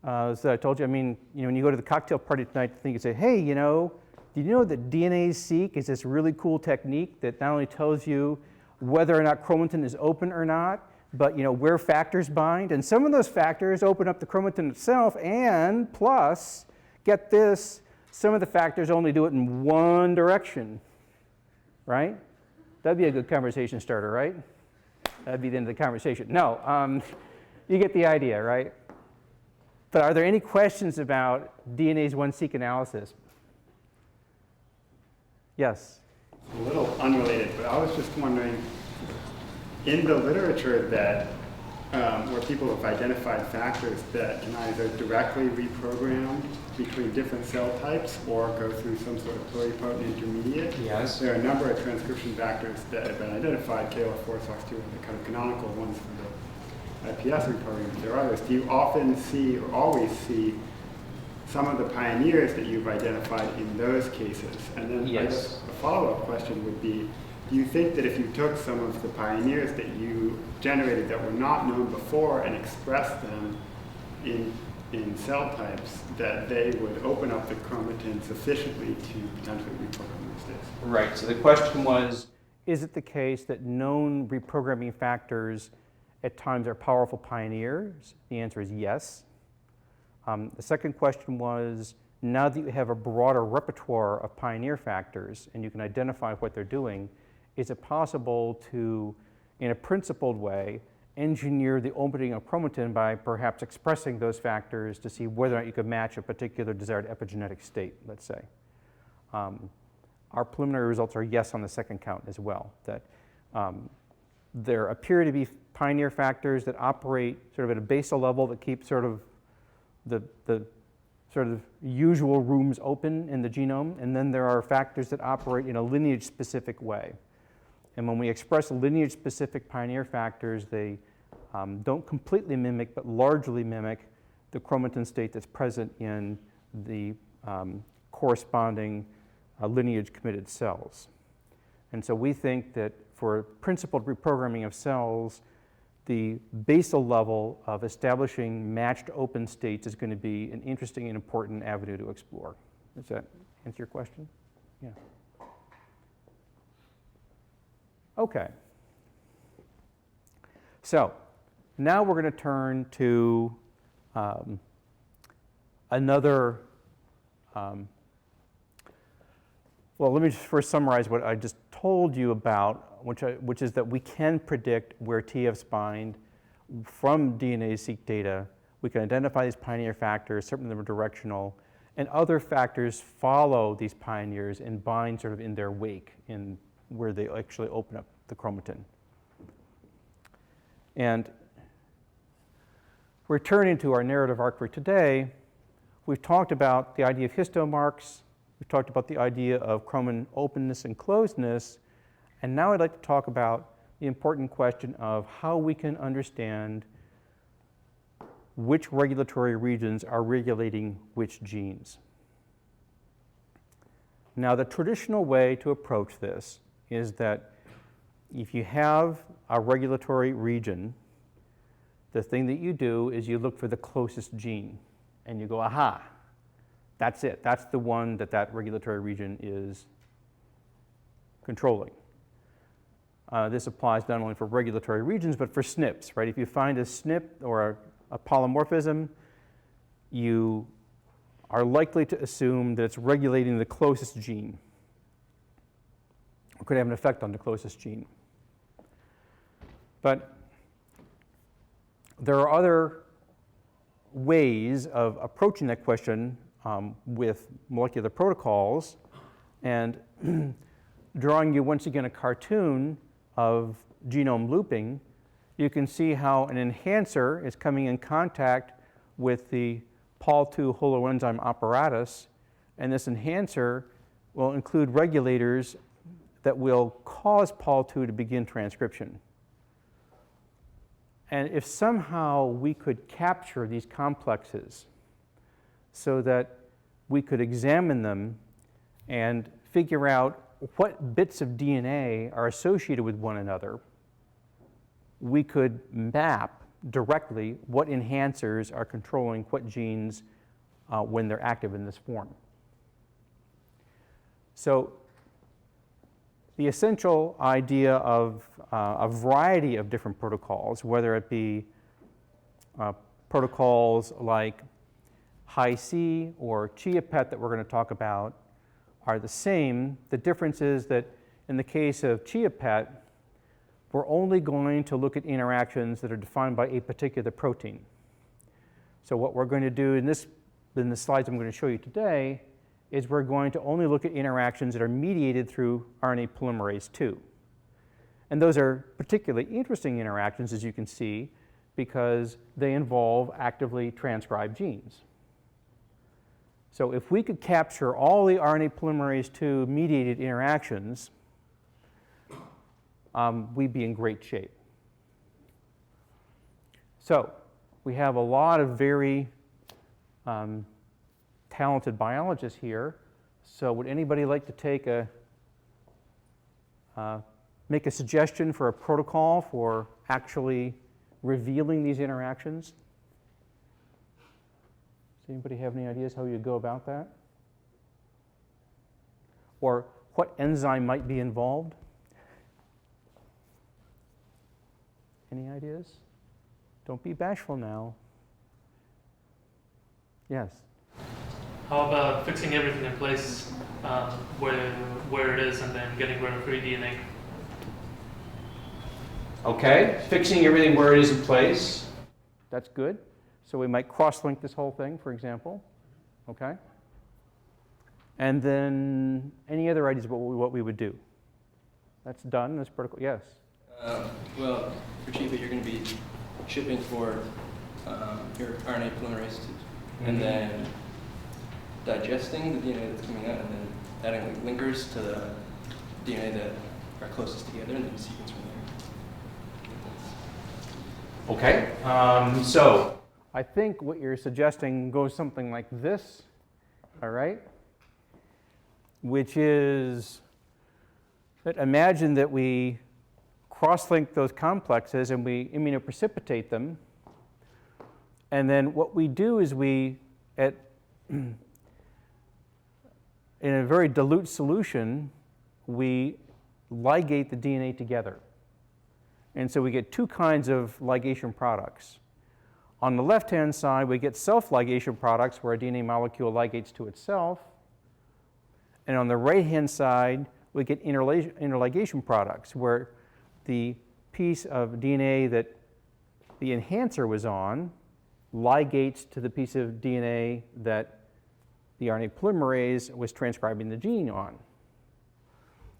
B: As I told you, when you go to the cocktail party tonight, you say, hey, did you know that DNA-seq is this really cool technique that not only tells you whether or not chromatin is open or not, but where factors bind, and some of those factors open up the chromatin itself, and plus, get this, some of the factors only do it in one direction, right? That'd be a good conversation starter, right? That'd be the end of the conversation. No, you get the idea, right? But are there any questions about DNase 1-seq analysis? Yes?
E: A little unrelated, but I was just wondering, in the literature that where people have identified factors that can either directly reprogram between different cell types or go through some sort of pluripotent intermediate,
C: Yes.
E: there are a number of transcription factors that have been identified. KLF4, SOX2 are the kind of canonical ones for the IPS reprogramming. There are others. Do you often see or always see some of the pioneers that you've identified in those cases? And then I guess a follow-up question would be, do you think that if you took some of the pioneers that you generated that were not known before and expressed them in cell types, that they would open up the chromatin sufficiently to potentially reprogram those states?
C: Right, so the question was,
B: Is it the case that known reprogramming factors at times are powerful pioneers? The answer is yes. The second question was, now that you have a broader repertoire of pioneer factors and you can identify what they're doing, is it possible to, in a principled way, engineer the opening of chromatin by perhaps expressing those factors to see whether or not you could match a particular desired epigenetic state, let's say? Our preliminary results are yes on the second count as well, that there appear to be pioneer factors that operate sort of at a basal level that keep sort of the sort of usual rooms open in the genome, and then there are factors that operate in a lineage-specific way. And when we express lineage-specific pioneer factors, they don't completely mimic, but largely mimic the chromatin state that's present in the corresponding lineage-committed cells. And so we think that for principled reprogramming of cells, the basal level of establishing matched open states is going to be an interesting and important avenue to explore. Does that answer your question? Yeah. Okay. So now we're going to turn to another, well, let me just first summarize what I just told you about, which is that we can predict where TFs bind from DNA-seq data. We can identify these pioneer factors, certain of them are directional, and other factors follow these pioneers and bind sort of in their wake in where they actually open up the chromatin. And returning to our narrative arc for today, we've talked about the idea of histomarks, we've talked about the idea of chromatin openness and closedness, and now I'd like to talk about the important question of how we can understand which regulatory regions are regulating which genes. Now, the traditional way to approach this is that if you have a regulatory region, the thing that you do is you look for the closest gene, and you go, aha, that's it. That's the one that that regulatory region is controlling. This applies not only for regulatory regions, but for SNPs, right? If you find a SNP or a polymorphism, you are likely to assume that it's regulating the closest gene, or could have an effect on the closest gene. But there are other ways of approaching that question with molecular protocols, and drawing you once again a cartoon of genome looping, you can see how an enhancer is coming in contact with the Pol2 holoenzyme apparatus, and this enhancer will include regulators that will cause Pol2 to begin transcription. And if somehow we could capture these complexes so that we could examine them and figure out what bits of DNA are associated with one another, we could map directly what enhancers are controlling what genes when they're active in this form. So the essential idea of a variety of different protocols, whether it be protocols like Hi-C or ChIA-PET that we're going to talk about, are the same. The difference is that in the case of ChIA-PET, we're only going to look at interactions that are defined by a particular protein. So what we're going to do in the slides I'm going to show you today is we're going to only look at interactions that are mediated through RNA polymerase II. And those are particularly interesting interactions, as you can see, because they involve actively transcribed genes. So if we could capture all the RNA polymerase II mediated interactions, we'd be in great shape. So we have a lot of very talented biologists here. So would anybody like to take make a suggestion for a protocol for actually revealing these interactions? Does anybody have any ideas how you go about that? Or what enzyme might be involved? Any ideas? Don't be bashful now. Yes?
I: How about fixing everything in place where it is and then getting rid of free DNA?
B: Okay, fixing everything where it is in place. That's good. So we might cross-link this whole thing, for example. Okay? And then any other ideas about what we would do? That's done, this protocol. Yes?
J: Well, for ChIA-PET, you're going to be shipping for your RNA polymerase II, and then digesting the DNA that's coming out, and then adding like linkers to the DNA that are closest together, and then sequence from there.
B: Okay. So I think what you're suggesting goes something like this, all right? Which is that imagine that we cross-link those complexes and we immunoprecipitate them. And then what we do is we, in a very dilute solution, we ligate the DNA together. And so we get two kinds of ligation products. On the left-hand side, we get self-ligation products where a DNA molecule ligates to itself. And on the right-hand side, we get interligation products where the piece of DNA that the enhancer was on ligates to the piece of DNA that the RNA polymerase was transcribing the gene on.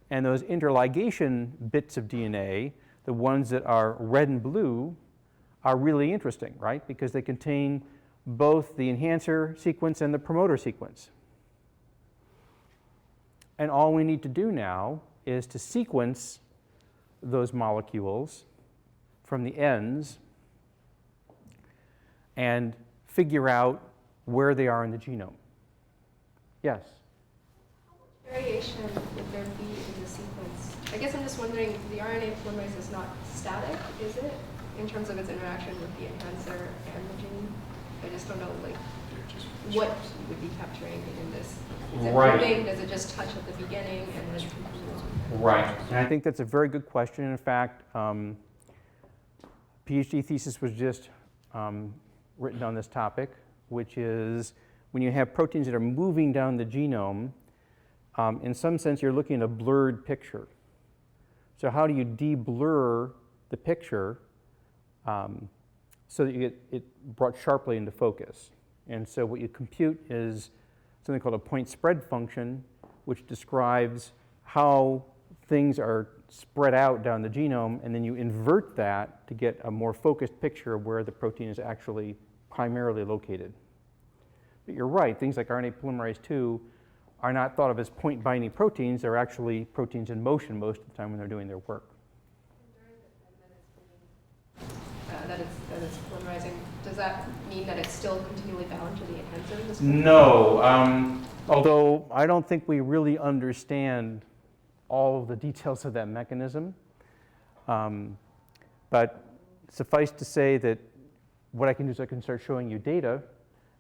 B: And those interligation bits of DNA, the ones that are red and blue, are really interesting, right? Because they contain both the enhancer sequence and the promoter sequence. And all we need to do now is to sequence those molecules from the ends and figure out where they are in the genome. Yes?
F: Variation would there be in the sequence? I guess I'm just wondering, the RNA polymerase is not static, is it? In terms of its interaction with the enhancer and the gene? I just don't know, like, what you would be capturing in this. Is it moving? Does it just touch at the beginning and then continue on?
B: Right. And I think that's a very good question. In fact, PhD thesis was just written on this topic, which is when you have proteins that are moving down the genome, in some sense you're looking at a blurred picture. So how do you de-blur the picture so that you get it brought sharply into focus? And so what you compute is something called a point spread function, which describes how things are spread out down the genome, and then you invert that to get a more focused picture of where the protein is actually primarily located. But you're right, things like RNA polymerase II are not thought of as point binding proteins. They're actually proteins in motion most of the time when they're doing their work.
F: That it's polymerizing, does that mean that it's still continually bound to the enhancer?
B: No, although I don't think we really understand all of the details of that mechanism. But suffice to say that what I can do is I can start showing you data,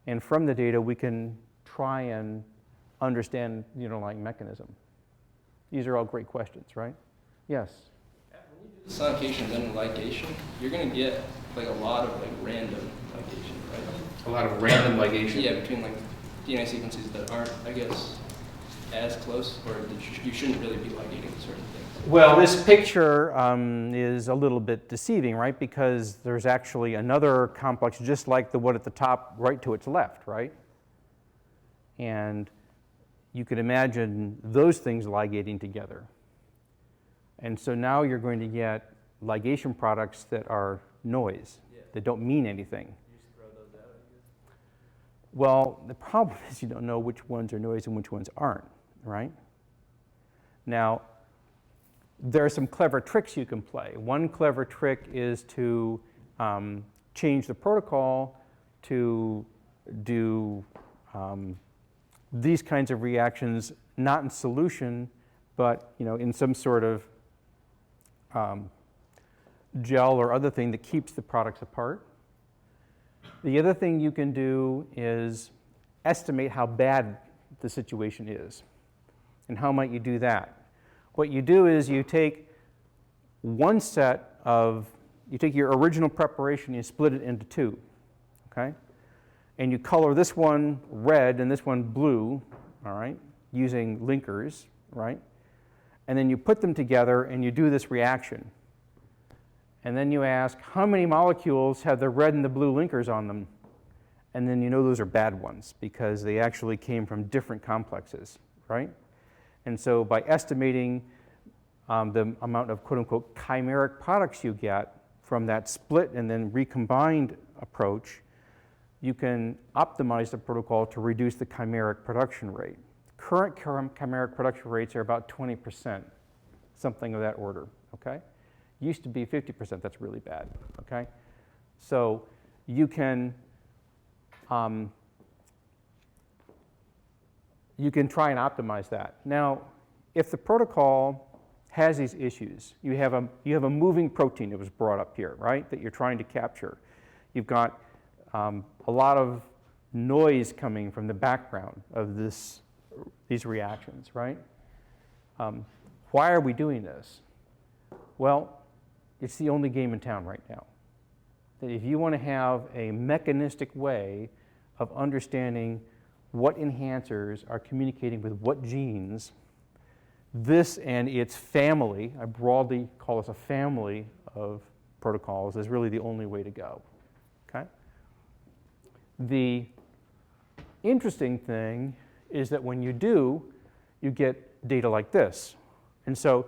B: and from the data we can try and understand the underlying mechanism. These are all great questions, right? Yes?
J: Sonication and then ligation, you're going to get like a lot of like random ligation, right?
B: A lot of random ligation?
J: Yeah, between like DNA sequences that aren't, I guess, as close, or that you shouldn't really be ligating certain things.
B: Well, this picture is a little bit deceiving, right? Because there's actually another complex just like the one at the top right to its left, right? And you could imagine those things ligating together. And so now you're going to get ligation products that are noise, that don't mean anything.
J: You just throw those out, I guess.
B: Well, the problem is you don't know which ones are noise and which ones aren't, right? Now, there are some clever tricks you can play. One clever trick is to change the protocol to do these kinds of reactions, not in solution, but in some sort of gel or other thing that keeps the products apart. The other thing you can do is estimate how bad the situation is. And how might you do that? What you do is you take one set of, you take your original preparation and you split it into two, okay? And you color this one red and this one blue, all right, using linkers, right? And then you put them together and you do this reaction. And then you ask, how many molecules have the red and the blue linkers on them? And then you know those are bad ones because they actually came from different complexes, right? And so by estimating the amount of quote-unquote chimeric products you get from that split and then recombined approach, you can optimize the protocol to reduce the chimeric production rate. Current chimeric production rates are about 20%, something of that order, okay? Used to be 50%, that's really bad, okay? So you can try and optimize that. Now, if the protocol has these issues, you have a moving protein that was brought up here, right, that you're trying to capture. You've got a lot of noise coming from the background of these reactions, right? Why are we doing this? Well, it's the only game in town right now. That if you want to have a mechanistic way of understanding what enhancers are communicating with what genes, this and its family, I broadly call this a family of protocols, is really the only way to go, okay? The interesting thing is that when you do, you get data like this. And so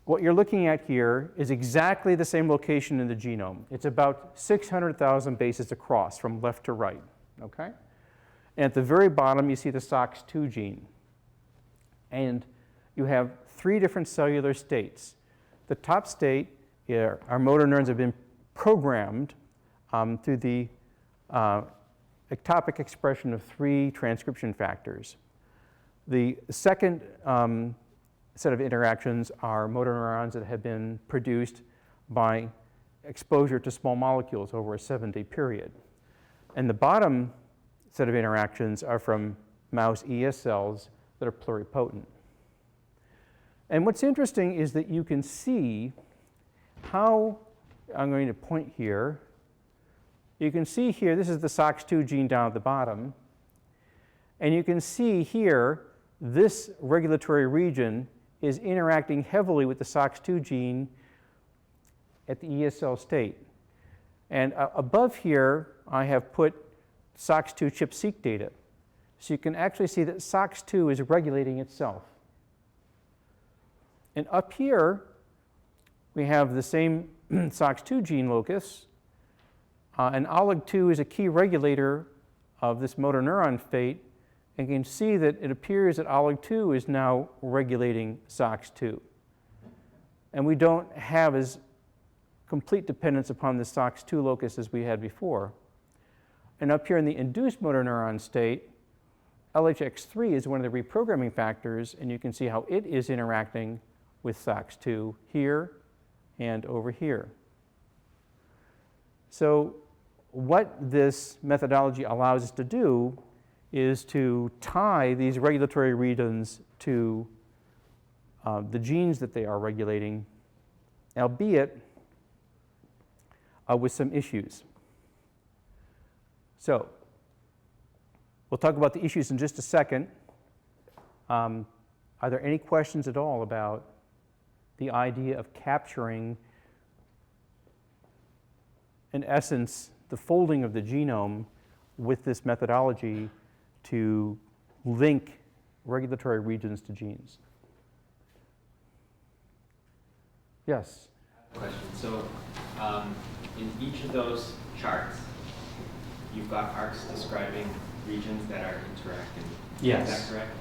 B: what you're looking at here is exactly the same location in the genome. It's about 600,000 bases across from left to right, okay? And at the very bottom, you see the SOX2 gene. And you have 3 different cellular states. the top state, our motor neurons have been programmed through the ectopic expression of 3 transcription factors. The second set of interactions are motor neurons that have been produced by exposure to small molecules over a 7-day period. And the bottom set of interactions are from mouse ES cells that are pluripotent. And what's interesting is that you can see how, I'm going to point here, you can see here, this is the SOX2 gene down at the bottom, and you can see here, this regulatory region is interacting heavily with the SOX2 gene at the ES cell state. And above here, I have put SOX2 ChIP-seq data. So you can actually see that SOX2 is regulating itself. And up here, we have the same SOX2 gene locus. And OLIG2 is a key regulator of this motor neuron fate. And you can see that it appears that OLIG2 is now regulating SOX2. And we don't have as complete dependence upon the SOX2 locus as we had before. And up here in the induced motor neuron state, LHX3 is one of the reprogramming factors, and you can see how it is interacting with SOX2 here and over here. So what this methodology allows us to do is to tie these regulatory regions to the genes that they are regulating, albeit with some issues. So we'll talk about the issues in just a second. Are there any questions at all about the idea of capturing, in essence, the folding of the genome with this methodology to link regulatory regions to genes? Yes?
C: Question. So in each of those charts, you've got arcs describing regions that are interacting.
B: Yes.
C: Is that correct?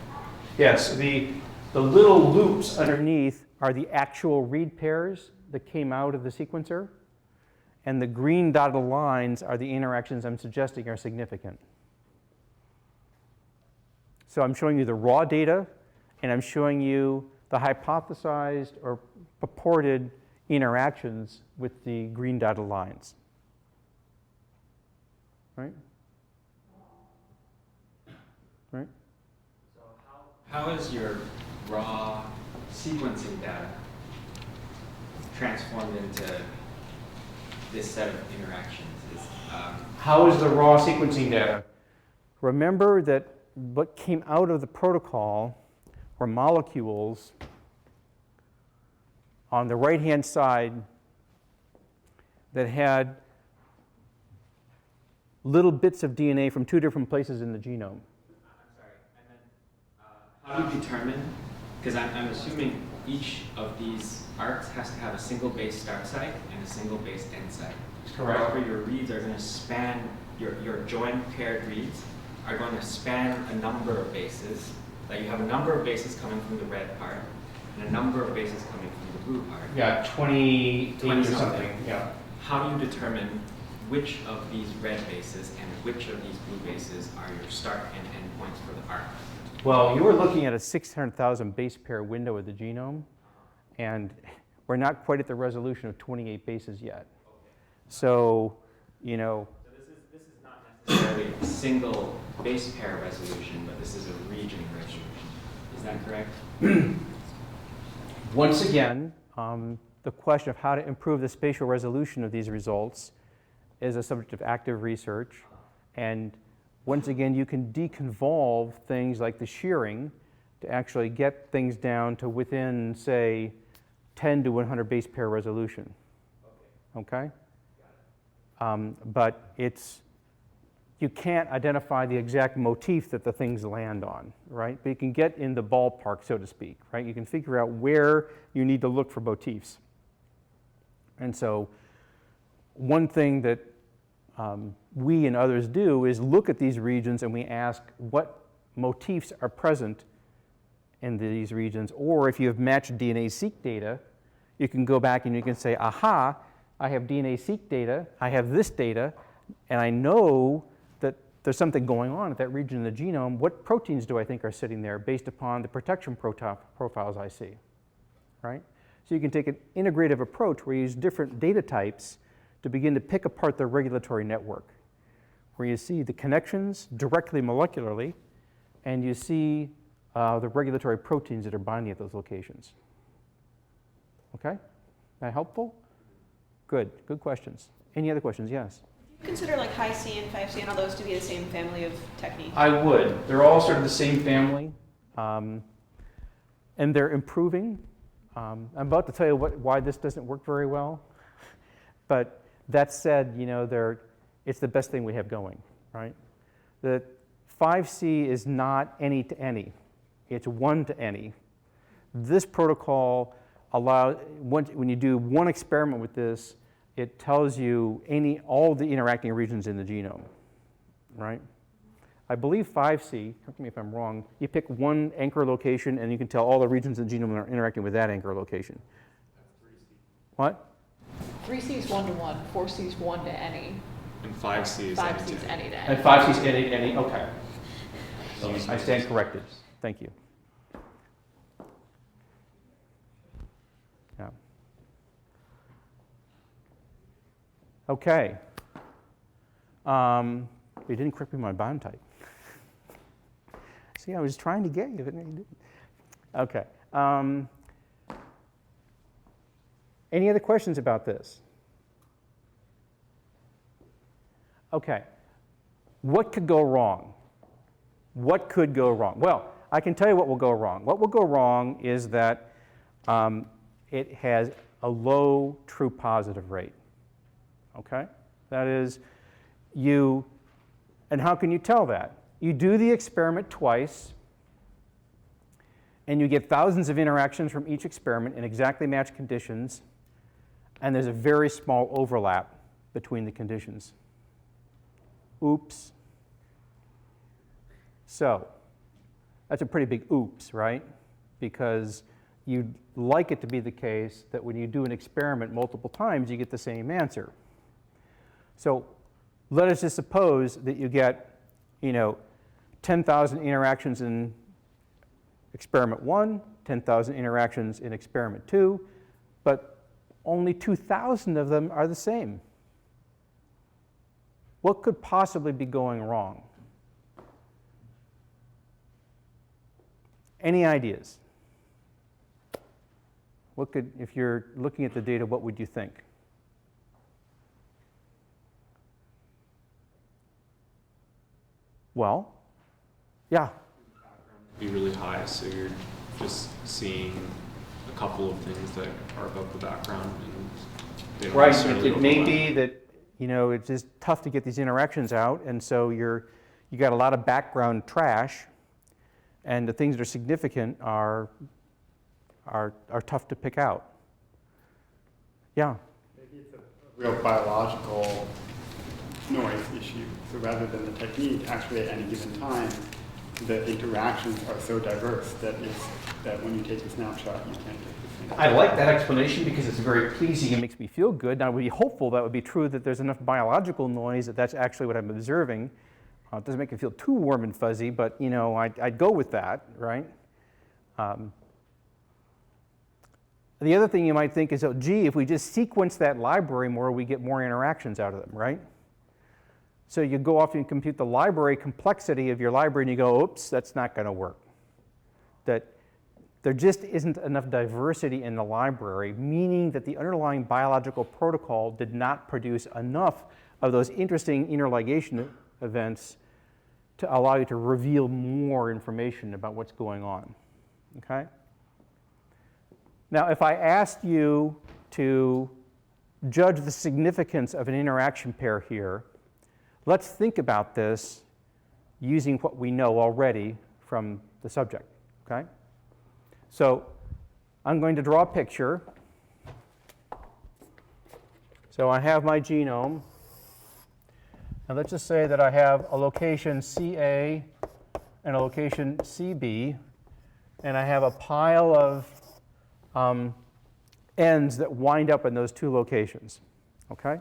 B: Yes. The little loops underneath are the actual read pairs that came out of the sequencer. And the green dotted lines are the interactions I'm suggesting are significant. So I'm showing you the raw data, and I'm showing you the hypothesized or purported interactions with the green dotted lines. Right? Right?
C: So how is your raw sequencing data transformed into this set of interactions?
B: How is the raw sequencing data? Remember that what came out of the protocol were molecules on the right-hand side that had little bits of DNA from 2 different places in the genome.
C: I'm sorry, and then how do you determine, because I'm assuming each of these arcs has to have a single base start site and a single base end site.
B: Correct.
C: However, your reads are going to span, your joined paired reads are going to span a number of bases. Like you have a number of bases coming from the red part and a number of bases coming from the blue part.
B: Yeah, 28 or something. Yeah.
C: How do you determine which of these red bases and which of these blue bases are your start and end points for the arc?
B: Well, you were looking at a 600,000 base pair window of the genome, and we're not quite at the resolution of 28 bases yet. So, you know.
C: So this is not necessarily a single base pair resolution, but this is a region resolution. Is that correct?
B: Once again, the question of how to improve the spatial resolution of these results is a subject of active research. And once again, you can deconvolve things like the shearing to actually get things down to within, say, 10 to 100 base pair resolution. Okay? But you can't identify the exact motif that the things land on, right? But you can get in the ballpark, so to speak, right? You can figure out where you need to look for motifs. And so one thing that we and others do is look at these regions and we ask what motifs are present in these regions, or if you have matched DNA-seq data, you can go back and you can say, aha, I have DNA-seq data, I have this data, and I know that there's something going on at that region of the genome. What proteins do I think are sitting there based upon the protection profiles I see, right? So you can take an integrative approach where you use different data types to begin to pick apart the regulatory network, where you see the connections directly molecularly, and you see the regulatory proteins that are binding at those locations. Okay? That helpful? Good. Good questions. Any other questions? Yes?
K: Consider like Hi-C and 5C and all those to be the same family of techniques?
B: I would. They're all sort of the same family, and they're improving. I'm about to tell you why this doesn't work very well, but that said, you know, it's the best thing we have going, right? The 5C is not any to any. It's one to any. This protocol allows, when you do one experiment with this, it tells you all the interacting regions in the genome, right? I believe 5C, correct me if I'm wrong, you pick one anchor location and you can tell all the regions in the genome are interacting with that anchor location. What?
H: 3C is 1-to-1, 4C is 1 to any.
C: And 5C is
H: 5C is any to any.
B: And 5C is any, okay. I stand corrected. Thank you. Yeah. Okay. You didn't correct me my bond type. See, I was trying to get you, but you didn't. Okay. Any other questions about this? Okay. What could go wrong? What could go wrong? Well, I can tell you what will go wrong. What will go wrong is that it has a low true positive rate. Okay? That is, and how can you tell that? You do the experiment twice, and you get thousands of interactions from each experiment in exactly matched conditions, and there's a very small overlap between the conditions. Oops. So that's a pretty big oops, right? Because you'd like it to be the case that when you do an experiment multiple times, you get the same answer. So let us just suppose that you get, 10,000 interactions in experiment 1, 10,000 interactions in experiment 2, but only 2,000 of them are the same. What could possibly be going wrong? Any ideas? If you're looking at the data, what would you think? Well, yeah.
L: Be really high, so you're just seeing a couple of things that are above the background, and they don't necessarily
B: It may
L: overlap.
B: be that it's just tough to get these interactions out, and so you got a lot of background trash, and the things that are significant are tough to pick out. Yeah.
E: Maybe it's a real biological noise issue. So rather than the technique, actually at any given time, the interactions are so diverse that when you take a snapshot, you can't get the same.
B: I like that explanation because it's very pleasing and makes me feel good. Now, I would be hopeful that would be true, that there's enough biological noise that that's actually what I'm observing. It doesn't make me feel too warm and fuzzy, but I'd go with that, right? The other thing you might think is, gee, if we just sequence that library more, we get more interactions out of them, right? So you go off and compute the library complexity of your library, and you go, oops, that's not going to work. That there just isn't enough diversity in the library, meaning that the underlying biological protocol did not produce enough of those interesting interligation events to allow you to reveal more information about what's going on. Okay? Now, if I asked you to judge the significance of an interaction pair here, let's think about this using what we know already from the subject, okay? So I'm going to draw a picture. So I have my genome. And let's just say that I have a location CA and a location CB, and I have a pile of ends that wind up in those two locations, okay?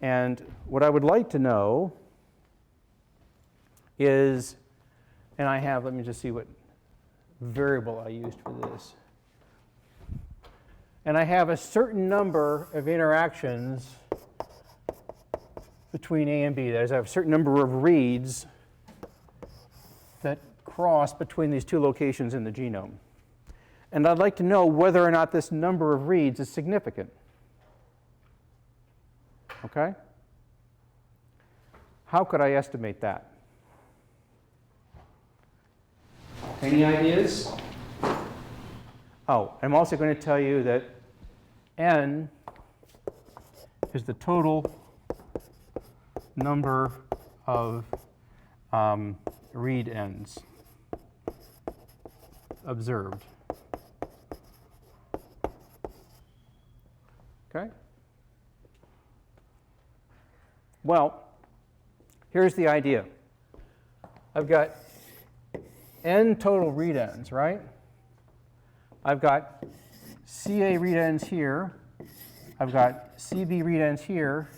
B: And what I would like to know is, and I have, let me just see what variable I used for this. And I have a certain number of interactions between A and B. That is, I have a certain number of reads that cross between these two locations in the genome. And I'd like to know whether or not this number of reads is significant. Okay? How could I estimate that? Any ideas? Oh, I'm also going to tell you that n is the total number of read ends observed. Okay? Well, here's the idea. I've got n total read ends, right? I've got CA read ends here. I've got CB read ends here.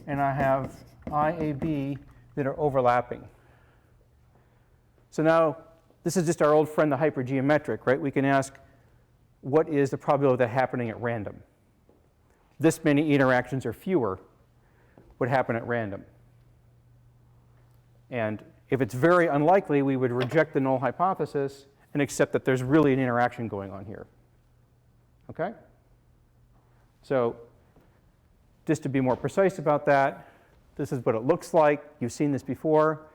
B: And I have IAB that are overlapping. So now, this is just our old friend, the hypergeometric, right? We can ask, what is the probability of that happening at random? This many interactions or fewer would happen at random. And if it's very unlikely, we would reject the null hypothesis and accept that there's really an interaction going on here. Okay? So just to be more precise about that, this is what it looks like. You've seen this before,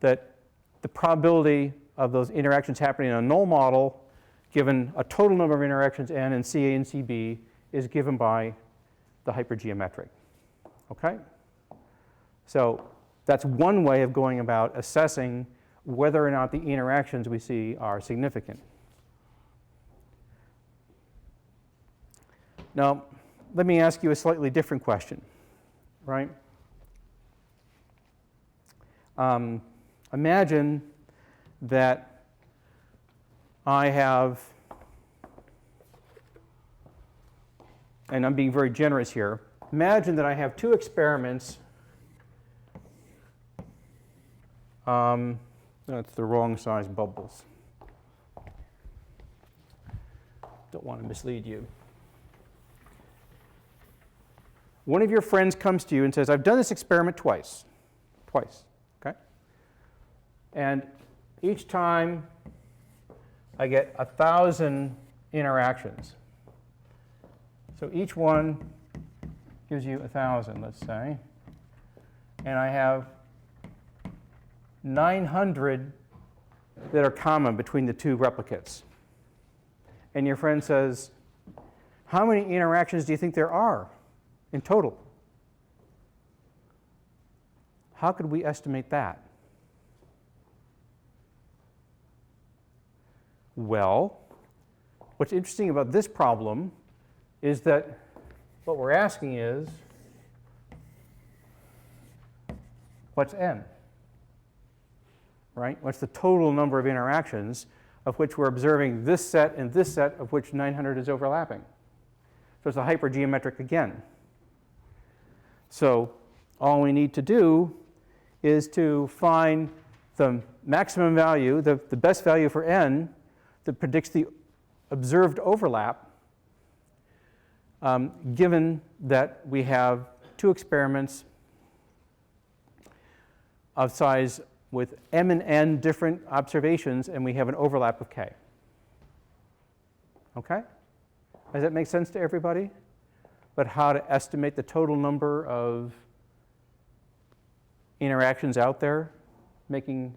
B: that the probability of those interactions happening in a null model, given a total number of interactions n and CA and CB, is given by the hypergeometric. Okay? So that's one way of going about assessing whether or not the interactions we see are significant. Now, let me ask you a slightly different question, right? Imagine that I have, and I'm being very generous here, imagine that I have two experiments. That's the wrong size bubbles. Don't want to mislead you. One of your friends comes to you and says, I've done this experiment twice, okay? And each time I get 1,000 interactions. So each one gives you 1,000, let's say. And I have 900 that are common between the two replicates. And your friend says, how many interactions do you think there are in total? How could we estimate that? Well, what's interesting about this problem is that what we're asking is, what's n? Right? What's the total number of interactions of which we're observing this set and this set of which 900 is overlapping? So it's a hypergeometric again. So all we need to do is to find the maximum value, the best value for n that predicts the observed overlap, given that we have two experiments of size with m and n different observations, and we have an overlap of k. Okay? Does that make sense to everybody? But how to estimate the total number of interactions out there, making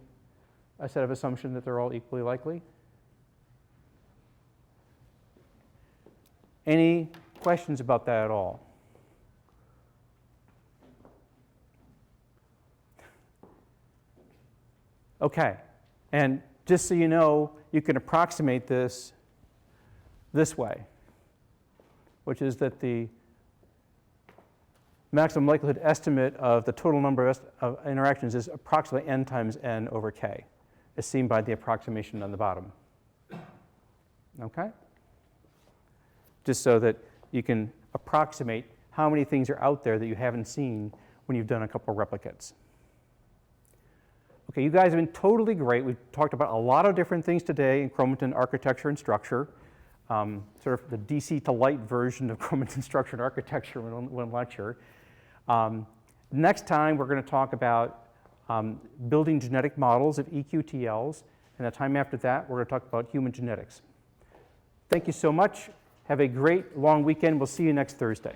B: a set of assumptions that they're all equally likely? Any questions about that at all? Okay, and just so you know, you can approximate this way, which is that the maximum likelihood estimate of the total number of interactions is approximately n times n over k, as seen by the approximation on the bottom. Okay? just so that you can approximate how many things are out there that you haven't seen when you've done a couple replicates. Okay, you guys have been totally great. We've talked about a lot of different things today in chromatin architecture and structure, sort of the DC to light version of chromatin structure and architecture in one lecture. Next time, we're going to talk about building genetic models of EQTLs, and the time after that, we're going to talk about human genetics. Thank you so much. Have a great long weekend. We'll see you next Thursday.